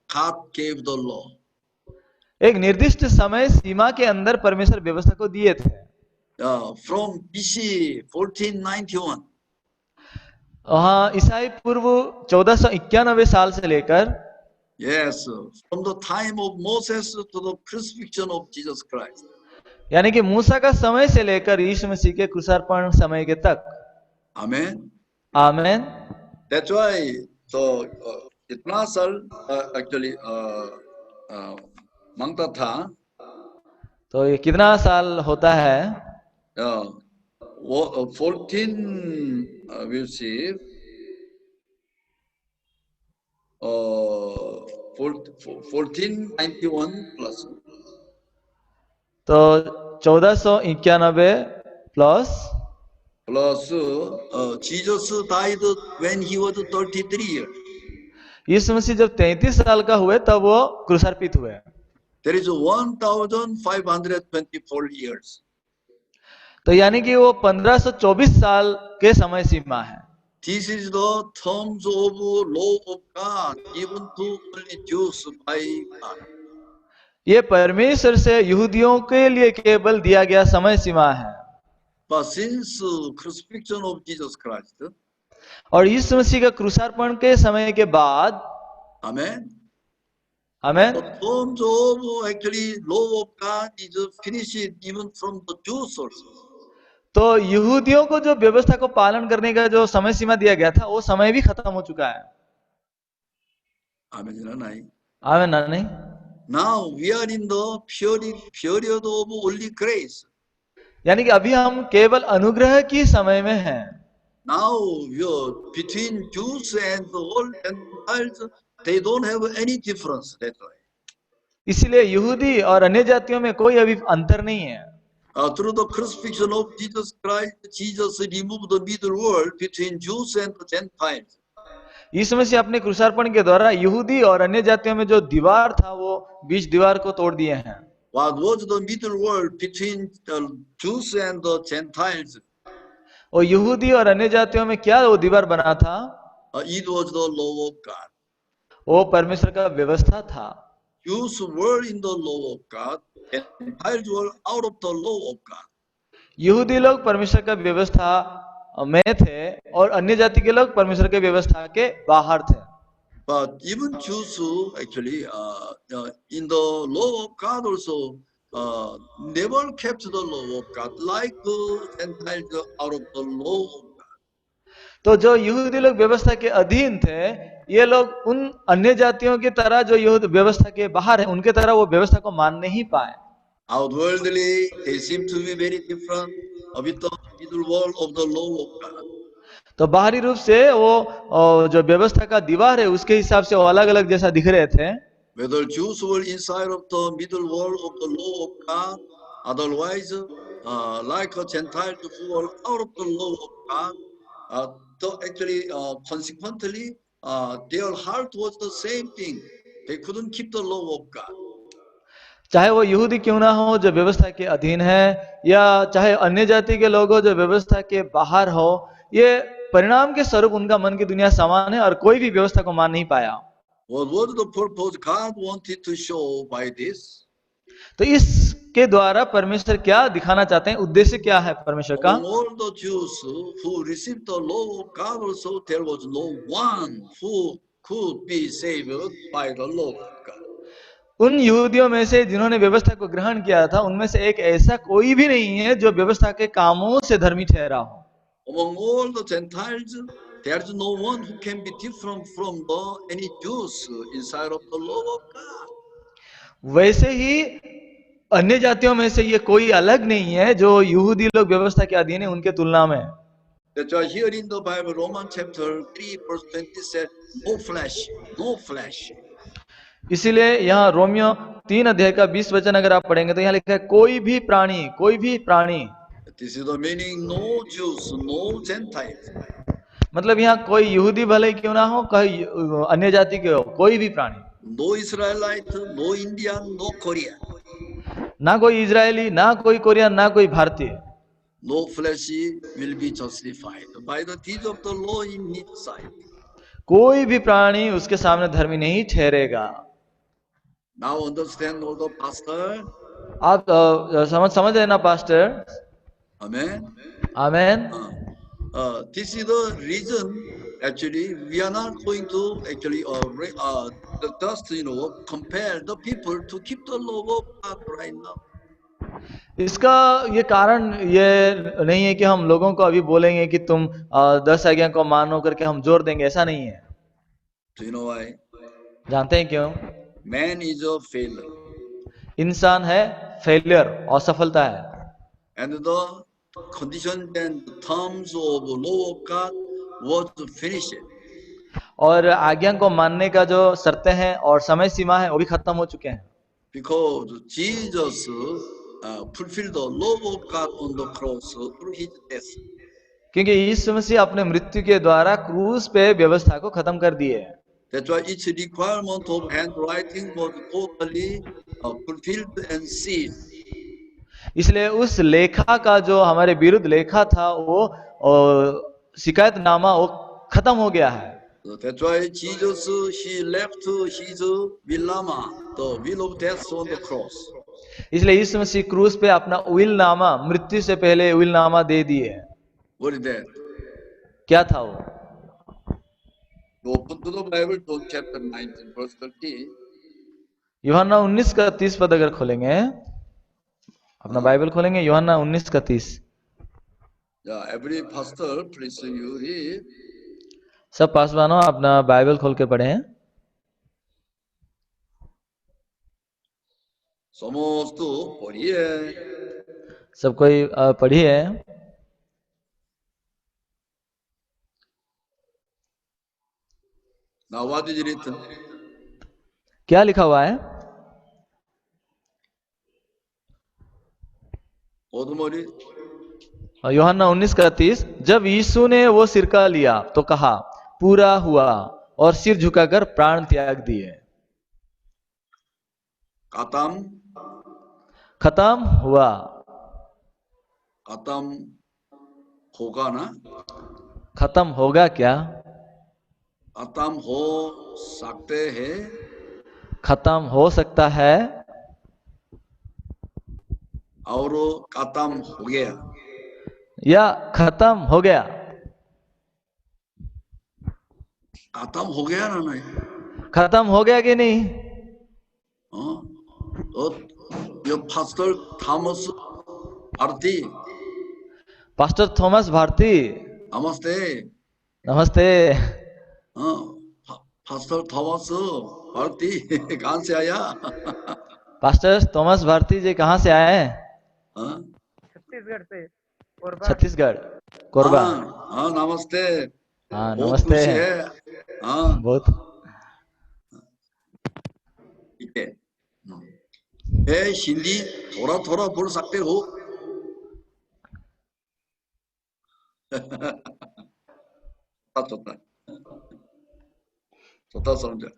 God gave the law. एक निर्दिष्ट समय सीमा के अंदर परमेश्वर व्यवस्था को दिए थे। From BC 1491. वहाँ ईसाई पूर्व 1491 साल से लेकर yes, from the time of Moses to the crucifixion of Jesus Christ. यानी कि मूसा का समय से लेकर यीशु मसीह के क्रूसार्पण समय के तक। Amen. Amen. That's why so इतना साल actually मांगता था। तो ये कितना साल होता है? 14 we'll see 1491 plus. तो 1491 plus Jesus died when he was 33 years. यीशु मसीह जब 33 साल का हुए तब वो क्रूसार्पित हुए। There is 1524 years. तो यानी कि वो 1524 साल के समय सीमा है। This is the terms of law of God given to only Jews by God. ये परमेश्वर से यहूदियों के लिए केवल दिया गया समय सीमा है। But since crucifixion of Jesus Christ, और यीशु मसीह का क्रूसार्पण के समय के बाद, Amen. Amen, The terms of actually law of God is finished even from the Jews also. तो यहूदियों को जो व्यवस्था को पालन करने का जो समय सीमा दिया गया था वो समय भी खत्म हो चुका है। Amen. आमेन ना नहीं? Now we are in the period of only grace. यानी कि अभी हम केवल अनुग्रह की समय में हैं। Now between Jews and all Gentiles, they don't have any difference. That's why. इसलिए यहूदी और अन्य जातियों में कोई अभी अंतर नहीं है। Through the crucifixion of Jesus Christ, Jesus removed the middle world between Jews and the Gentiles. यीशु मसीह अपने क्रूसार्पण के द्वारा यहूदी और अन्य जातियों में जो दीवार था वो बीच दीवार को तोड़ दिए हैं। What was the middle world between the Jews and the Gentiles? और यहूदी और अन्य जातियों में क्या वो दीवार बना था? It was the law of God. वो परमेश्वर का व्यवस्था था। Jews were in the law of God, Gentiles were out of the law of God. यहूदी लोग परमेश्वर का व्यवस्था में थे और अन्य जाति के लोग परमेश्वर के व्यवस्था के बाहर थे। But even Jews who actually in the law of God also never kept the law of God, like Gentiles out of the law of God. तो जो यहूदी लोग व्यवस्था के अधीन थे, ये लोग उन अन्य जातियों की तरह जो यहूद व्यवस्था के बाहर है उनके तरह वो व्यवस्था को मान नहीं पाए। Outwardly, they seem to be very different with the middle world of the law of God. तो बाहरी रूप से वो जो व्यवस्था का दीवार है उसके हिसाब से वो अलग अलग जैसा दिख रहे थे। Whether Jews were inside of the middle world of the law of God, otherwise, like a Gentile who were out of the law of God, so actually, consequently, their heart was the same thing. They couldn't keep the law of God. चाहे वो यहूदी क्यों ना हो जो व्यवस्था के अधीन है, या चाहे अन्य जाति के लोग हो जो व्यवस्था के बाहर हो, ये परिणाम के स्वरूप उनका मन की दुनिया समान है और कोई भी व्यवस्था को मान नहीं पाया। What was the purpose God wanted to show by this? तो इसके द्वारा परमेश्वर क्या दिखाना चाहते हैं, उद्देश्य क्या है परमेश्वर का? Among all the Jews who received the law of God also, there was no one who could be saved by the law of God. उन यहूदियों में से जिन्होंने व्यवस्था को ग्रहण किया था उनमें से एक ऐसा कोई भी नहीं है जो व्यवस्था के कामों से धर्मी ठहरा हो। Among all the Gentiles, there is no one who can be different from any Jews inside of the law of God. वैसे ही अन्य जातियों में से ये कोई अलग नहीं है जो यहूदी लोग व्यवस्था के अधीन है उनके तुलना में। That's why here in the Bible, Romans chapter 3 verse 20 said, no flesh, no flesh. इसीलिए यहाँ रोमियो 3 अध्याय का 20 वचन अगर आप पढ़ेंगे तो यहाँ लिखा है कोई भी प्राणी, कोई भी प्राणी। This is the meaning, no Jews, no Gentiles. मतलब यहाँ कोई यहूदी भले क्यों ना हो, कोई अन्य जाति के हो, कोई भी प्राणी। No Israelite, no Indian, no Korean. ना कोई इजरायली, ना कोई कोरियन, ना कोई भारतीय। No flesh will be justified by the deeds of the law in his sight. कोई भी प्राणी उसके सामने धर्मी नहीं ठहरेगा। Now understand all the pastor. आप समझ रहे ना pastor? Amen. Amen. This is the reason. Actually, we are not going to actually just compare the people to keep the love of God right now. इसका ये कारण ये नहीं है कि हम लोगों को अभी बोलेंगे कि तुम 10 आज्ञा को मानो करके हम जोर देंगे, ऐसा नहीं है। Do you know why? जानते हैं क्यों? Man is a failure. इंसान है फेलियर, असफलता है। And the conditions and the terms of the law of God was finished. और आज्ञा को मानने का जो शर्तें हैं और समय सीमा है वो भी खत्म हो चुके हैं। Because Jesus fulfilled the law of God on the cross through his death. क्योंकि यीशु मसीह अपने मृत्यु के द्वारा क्रूस पे व्यवस्था को खत्म कर दिए। That's why each requirement of handwriting was totally fulfilled and sealed. इसलिए उस लेखा का जो हमारे विरुद्ध लेखा था वो शिकायतनामा वो खत्म हो गया है। So that's why Jesus, he left his willama, the will of death on the cross. इसलिए यीशु मसीह क्रूस पे अपना विलनामा, मृत्यु से पहले विलनामा दे दिए। What is that? क्या था वो? Open to the Bible, John chapter 19, verse 30. यूहन्ना 19 का 30 पद अगर खोलेंगे, अपना बाइबल खोलेंगे, यूहन्ना 19 का 30। Yeah, every pastor, please you read. सब पासवानों अपना बाइबल खोल के पढ़ें। समस्त पढ़िए। सब कोई पढ़िए। Now what is written? क्या लिखा हुआ है? यूहन्ना 19 का 30। जब यीशु ने वो सिरका लिया तो कहा पूरा हुआ और सिर झुकाकर प्राण त्याग दिए। खत्म हुआ। खत्म होगा ना? खत्म होगा क्या? खत्म हो सकते हैं। खत्म हो सकता है और खत्म हो गया या खत्म हो गया। खत्म हो गया ना? नहीं खत्म हो गया कि नहीं? ये pastor Thomas Bharti. Pastor Thomas Bharti, नमस्ते। नमस्ते। पास्टर थॉमस भारती कहाँ से आया? पास्टर थॉमस भारती जी कहाँ से आए हैं? छत्तीसगढ़ से। छत्तीसगढ़, कोरबा। हाँ नमस्ते। हाँ बहुत नमस्ते। खुशी है। हाँ बहुत ठीक है। हिंदी थोड़ा थोड़ा बोल सकते हो? छोटा समझा।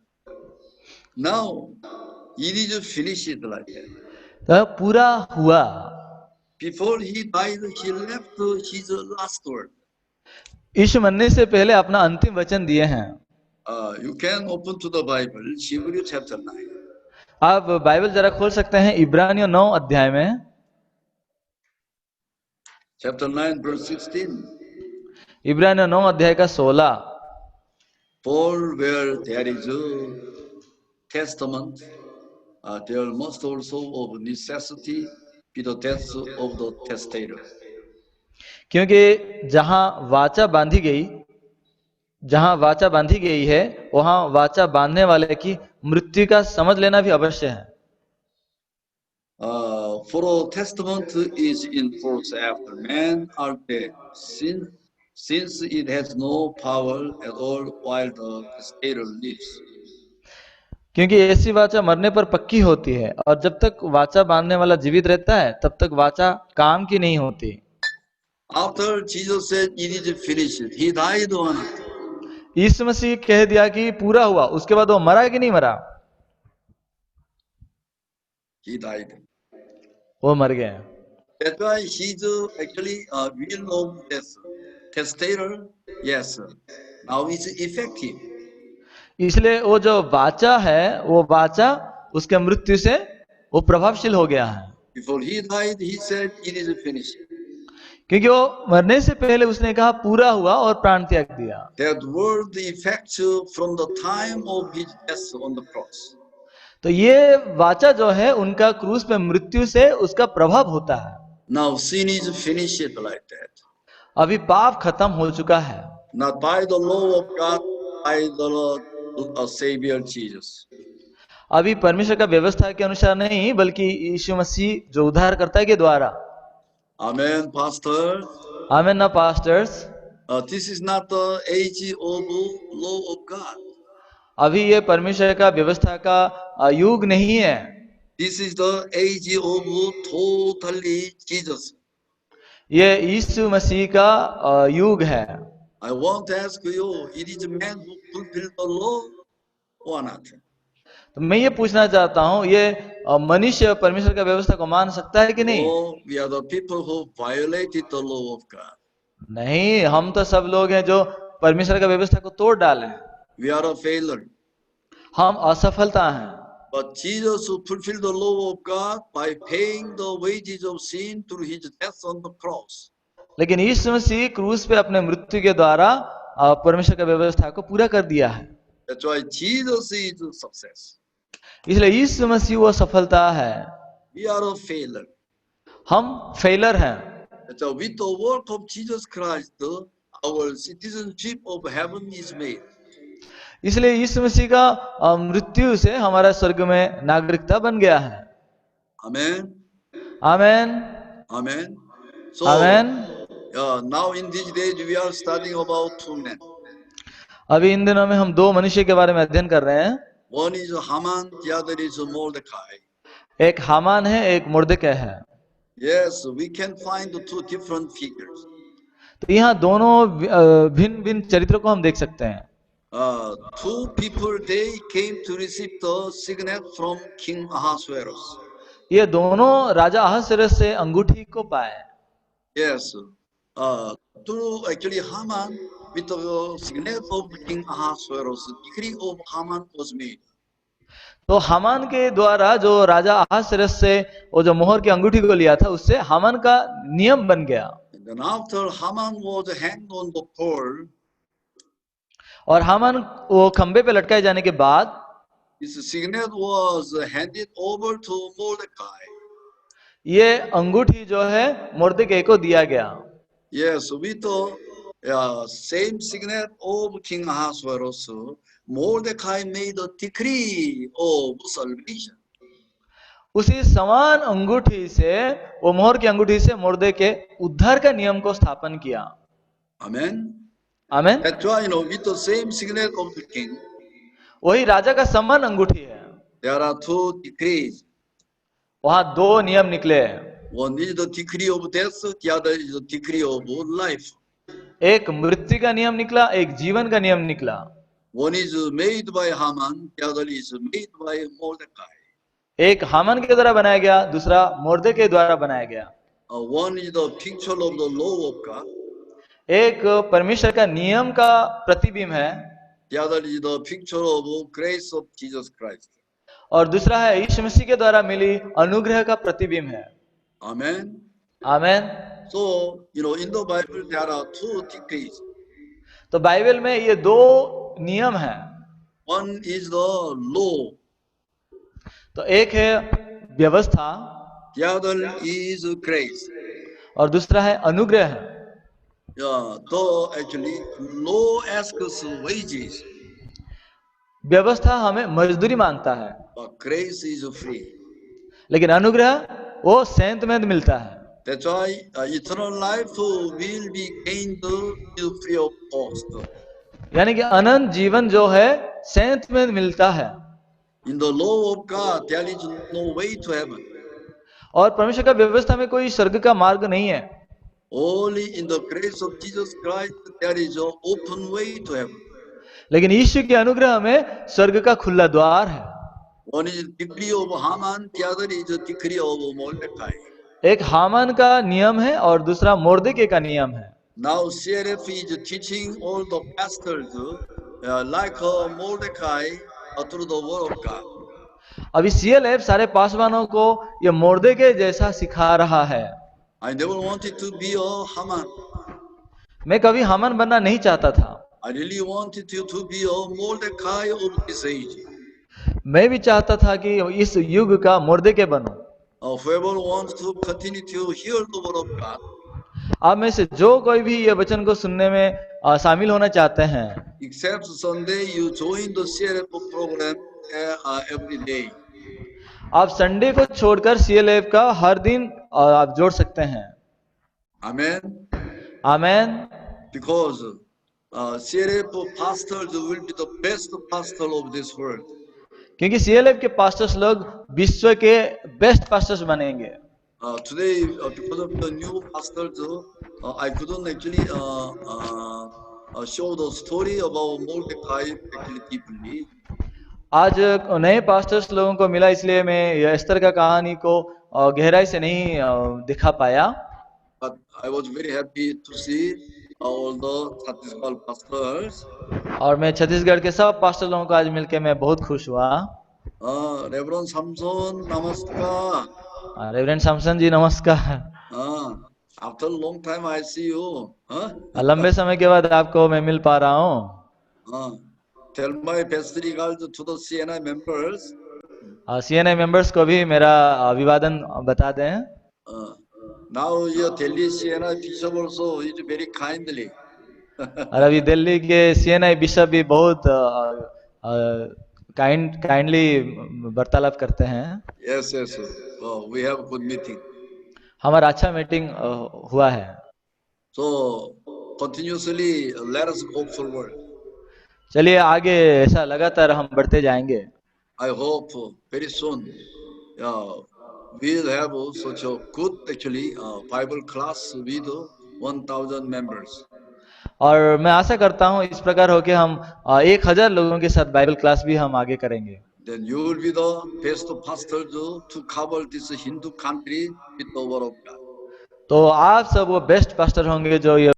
Now it is finished like that. तो पूरा हुआ। Before he died, he left his last word. यीशु मरने से पहले अपना अंतिम वचन दिए हैं। You can open to the Bible, Hebrew chapter 9. आप बाइबल जरा खोल सकते हैं इब्रानियों 9 अध्याय में। Chapter 9 verse 16. इब्रानियों 9 अध्याय का 16। For where there is a testament, there must also of necessity be the death of the testator. क्योंकि जहां वाचा बांधी गई है वहां वाचा बांधने वाले की मृत्यु का समझ लेना भी अवश्य है। For a testament is in force after men are dead, since it has no power at all while the testator lives. क्योंकि ऐसी वाचा मरने पर पक्की होती है और जब तक वाचा बांधने वाला जीवित रहता है तब तक वाचा काम की नहीं होती। After Jesus said it is finished, he died or not? यीशु मसीह कह दिया कि पूरा हुआ, उसके बाद वो मरा कि नहीं मरा? He died. वो मर गया। That's why he's actually will of death. Testator, yes. Now it's effective. इसलिए वो जो वाचा है वो वाचा उसके मृत्यु से वो प्रभावशील हो गया है। Before he died, he said it is finished. क्योंकि वो मरने से पहले उसने कहा पूरा हुआ और प्राण त्याग दिया। That were the effects from the time of his death on the cross. तो ये वाचा जो है उनका क्रूस पे मृत्यु से उसका प्रभाव होता है। Now sin is finished like that. अभी पाप खत्म हो चुका है, Not by the law of God, by the Lord, Savior Jesus. अभी परमेश्वर का व्यवस्था के अनुसार नहीं, बल्कि यीशु मसीह जो उद्धारकर्ता के द्वारा। Amen, Pastor. आमेन ना pastors. This is not the age of law of God. अभी ये परमेश्वर का व्यवस्था का युग नहीं है, This is the age of totally Jesus. ये यीशु मसीह का युग है। I want to ask you, it is man who fulfilled the law or not? तो मैं ये पूछना चाहता हूँ, ये मनुष्य परमेश्वर का व्यवस्था को मान सकता है कि नहीं? Oh, we are the people who violated the law of God. नहीं, हम तो सब लोग हैं जो परमेश्वर का व्यवस्था को तोड़ डाले हैं। We are a failure. हम असफलता हैं। But Jesus who fulfilled the law of God by paying the wages of sin through his death on the cross. लेकिन यीशु मसीह क्रूस पे अपने मृत्यु के द्वारा परमेश्वर का व्यवस्था को पूरा कर दिया है। That's why Jesus is a success. इसलिए यीशु मसीह वो सफलता है। We are a failure. हम फेलर हैं। That's why with the work of Jesus Christ, our citizenship of heaven is made. इसलिए यीशु मसीह का मृत्यु से हमारा स्वर्ग में नागरिकता बन गया है। Amen. Amen. Amen. So amen. now in these days we are studying about two men. अभी इन दिनों में हम दो मनुष्य के बारे में अध्ययन कर रहे हैं। One is Haman, the other is Mordecai. एक हामान है, एक मुर्दकै है। Yes, we can find the two different figures. तो यहाँ दोनों भिन्न भिन्न चरित्रों को हम देख सकते हैं। Two people, they came to receive the signet from King Ahasuerus. ये दोनों राजा अहसवेरोस से अंगूठी को पाए। Yes, through actually Haman, with the signet of King Ahasuerus, decree of Haman was made. तो हामान के द्वारा जो राजा अहसवेरोस से वो जो मोहर की अंगूठी को लिया था, उससे हामान का नियम बन गया। And then after Haman was hanged on the pole, और हामान वो खंबे पे लटकाए जाने के बाद his signet was handed over to Mordecai. ये अंगूठी जो है मुर्दकै को दिया गया। Yes, with the same signet of King Ahasuerus, Mordecai made a decree of salvation. उसी समान अंगूठी से, वो मोहर की अंगूठी से मुर्दकै उद्धार का नियम को स्थापन किया। Amen. Amen. That's why, with the same signet of the king, वही राजा का समान अंगूठी है। there are two decrees. वहां दो नियम निकले। One is the decree of death, the other is the decree of life. एक मृत्यु का नियम निकला, एक जीवन का नियम निकला। One is made by Haman, the other is made by Mordecai. एक हामान के द्वारा बनाया गया, दूसरा मुर्दकै द्वारा बनाया गया। One is the picture of the law of God. एक परमेश्वर का नियम का प्रतिबिंब है, The other is the picture of grace of Jesus Christ. और दूसरा है यीशु मसीह के द्वारा मिली अनुग्रह का प्रतिबिंब है। Amen. Amen. So, in the Bible there are two decrees. तो बाइबल में ये दो नियम हैं। One is the law. तो एक है व्यवस्था, The other is grace. और दूसरा है अनुग्रह। Yeah, though actually law asks wages, व्यवस्था हमें मजदूरी मांगता है, but grace is free. लेकिन अनुग्रह वो सेंत में मिलता है। That's why eternal life will be gained free of cost. यानी कि अनंत जीवन जो है सेंत में मिलता है। In the law of God, there is no way to heaven. और परमेश्वर का व्यवस्था में कोई स्वर्ग का मार्ग नहीं है। Only in the grace of Jesus Christ, there is an open way to heaven. लेकिन यीशु के अनुग्रह में स्वर्ग का खुला द्वार है। One is the decree of Haman, the other is the decree of Mordecai. एक हामान का नियम है और दूसरा मुर्दकै का नियम है। Now CRF is teaching all the pastors like Mordecai through the word of God. अभी CLF सारे पासवानों को ये मुर्दकै जैसा सिखा रहा है। I never wanted to be a Haman. मैं कभी हामान बनना नहीं चाहता था। I really wanted you to be a Mordecai of this age. मैं भी चाहता था कि इस युग का मुर्दके बनूं। Whoever wants to continue to hear the word of God, आप में से जो कोई भी ये वचन को सुनने में शामिल होना चाहते हैं, except Sunday, you join the CLF program every day. आप संडे को छोड़कर CLF का हर दिन आप जोड़ सकते हैं। Amen. Amen. Because CLF pastors will be the best pastor of this world. क्योंकि CLF के पास्टर्स लोग विश्व के बेस्ट पास्टर्स बनेंगे। Today, because of the new pastors, I couldn't actually show the story about Mordecai actually deeply. आज नए pastors लोगों को मिला, इसलिए मैं एस्तर का कहानी को गहराई से नहीं दिखा पाया। But I was very happy to see all the Chhattisgarh pastors. और मैं छत्तीसगढ़ के सब पास्टर लोगों को आज मिलके मैं बहुत खुश हुआ। Reverend Samson, namaskar. Reverend Samson ji नमस्कार। After a long time I see you. लंबे समय के बाद आपको मैं मिल पा रहा हूँ। Tell my best regards to the CNI members. CNI members को भी मेरा अभिवादन बता दें। Now your Delhi CNI bishop also is very kindly. और अभी दिल्ली के CNI बिशप भी बहुत काइंडली वार्तालाप करते हैं। Yes, yes. We have good meeting. हमारा अच्छा मीटिंग हुआ है। So continuously let us go forward. चलिए आगे ऐसा लगातार हम बढ़ते जाएंगे। I hope very soon we'll have such a good actually Bible class with 1,000 members. और मैं आशा करता हूँ इस प्रकार हो कि हम 1000 लोगों के साथ बाइबल क्लास भी हम आगे करेंगे। Then you will be the best pastor to cover this Hindu country with the word of God. तो आप सब वो बेस्ट पास्टर होंगे जो ये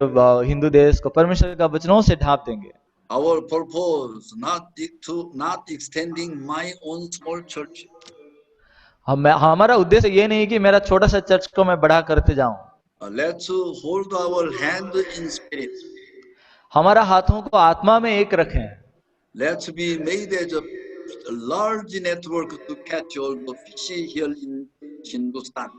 हिंदू देश को परमेश्वर का वचनों से ढांप देंगे। Our purpose not extending my own small church. हमारा उद्देश्य ये नहीं कि मेरा छोटा सा चर्च को मैं बड़ा करते जाऊं। Let's hold our hand in spirit. हमारा हाथों को आत्मा में एक रखें। Let's be made as a large network to catch all the fish here in Hindustan.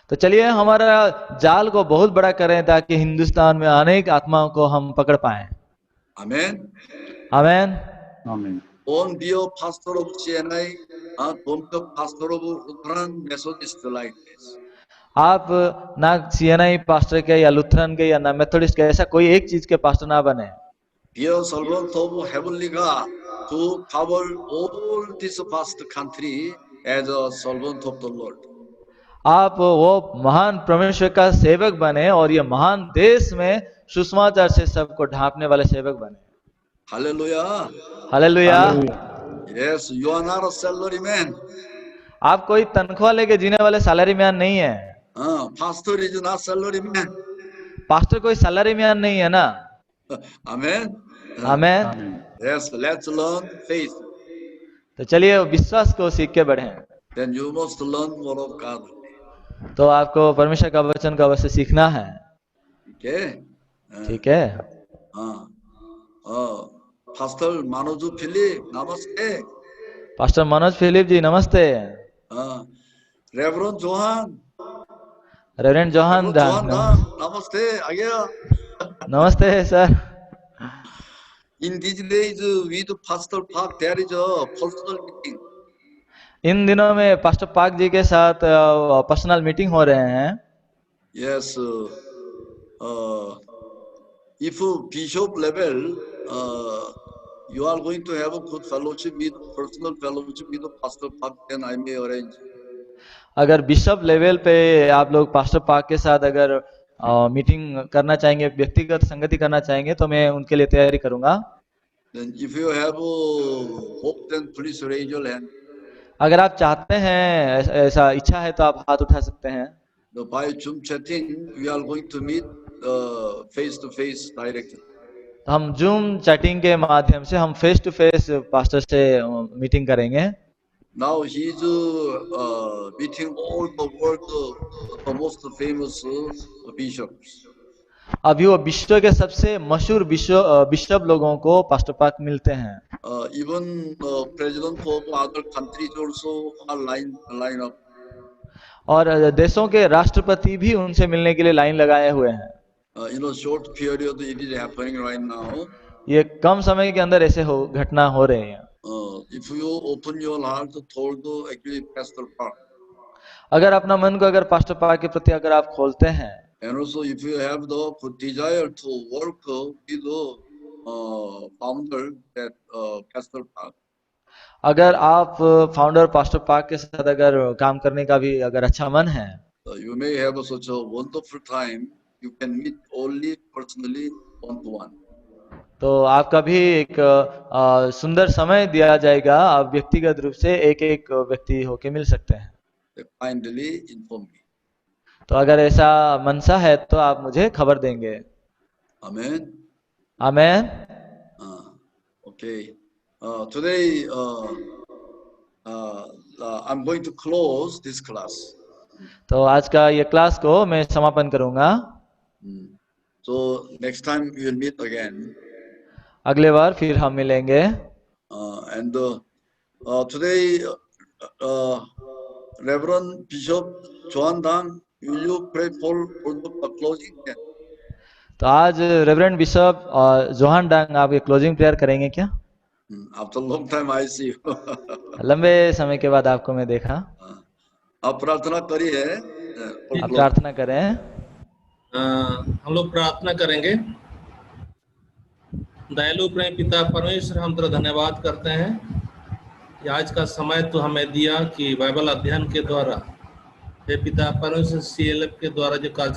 तो चलिए हमारा जाल को बहुत बड़ा करें ताकि हिंदुस्तान में अनेक आत्माओं को हम पकड़ पाएं। Amen. Amen. Amen. Don't be a pastor of CNI, don't be a pastor of Lutheran Methodist like this. आप ना CNI पास्टर के या लुथरन के या ना मेथोडिस्ट के ऐसा कोई एक चीज के पास्टर ना बने। Be a servant of heavenly God to cover all this vast country as a servant of the Lord. आप वो महान परमेश्वर का सेवक बने और ये महान देश में सुसमाचार से सबको ढांपने वाले सेवक बने। Hallelujah. Hallelujah. Yes, you are not a salary man. आप कोई तनख्वाह लेके जीने वाले सैलरी मैन नहीं है। Pastor is not salary man. Pastor कोई सैलरी मैन नहीं है ना। Amen. Amen. Yes, let's learn faith. तो चलिए विश्वास को सीख के बढ़ें। Then you must learn word of God. तो आपको परमेश्वर का वचन का अवश्य सीखना है। Okay. ठीक है। Pastor Manoj Philip, namaste. Pastor Manoj Philip ji नमस्ते। Reverend Johan. Reverend Johan Namaste. Again. नमस्ते sir. In these days with Pastor Park there is a personal meeting. इन दिनों में पास्टर पाक जी के साथ पर्सनल मीटिंग हो रहे हैं। Yes. If bishop level you are going to have a good fellowship with personal fellowship with Pastor Park, then I may arrange. अगर bishop level पे आप लोग पास्टर पाक के साथ अगर मीटिंग करना चाहेंगे, व्यक्तिगत संगति करना चाहेंगे तो मैं उनके लिए तैयारी करूंगा। Then if you have hope, then please raise your hand. अगर आप चाहते हैं ऐसा इच्छा है तो आप हाथ उठा सकते हैं। By Zoom chatting, we are going to meet face to face directly. हम जूम चैटिंग के माध्यम से हम फेस टू फेस पास्टर से मीटिंग करेंगे। Now he's meeting all the world, the most famous bishops. अभी वो विश्व के सबसे मशहूर बिशप लोगों को पास्टर पाक मिलते हैं। Even president of other countries also are line up. और देशों के राष्ट्रपति भी उनसे मिलने के लिए लाइन लगाए हुए हैं। In a short period, it is happening right now. ये कम समय के अंदर ऐसे घटना हो रहे हैं। If you open your heart toward actually Pastor Park, अगर अपना मन को अगर पास्टर पाक के प्रति अगर आप खोलते हैं, and also if you have the good desire to work with the founder, that Pastor Park, अगर आप फाउंडर पास्टर पाक के साथ अगर काम करने का भी अगर अच्छा मन है, you may have such a wonderful time. You can meet only personally one-to-one. तो आपका भी एक सुंदर समय दिया जाएगा, आप व्यक्तिगत रूप से एक एक व्यक्ति होके मिल सकते हैं। Kindly inform me. तो अगर ऐसा मनसा है तो आप मुझे खबर देंगे। Amen. Amen. Okay. Today I'm going to close this class. तो आज का ये क्लास को मैं समापन करूंगा। So next time we will meet again. अगले बार फिर हम मिलेंगे। And today Reverend Bishop Johan Dang, will you pray for the closing? तो आज रेवरेंड बिशप जोहान डांग आप ये क्लोजिंग प्रेयर करेंगे क्या? After a long time I see you. लंबे समय के बाद आपको मैं देखा। आप प्रार्थना करिए। आप प्रार्थना करें। हम लोग प्रार्थना करेंगे। दयालु प्रेम पिता परमेश्वर, हम तेरा धन्यवाद करते हैं कि आज का समय तो हमें दिया कि बाइबल अध्ययन के द्वारा हे पिता परमेश्वर CLF के द्वारा जो कार्य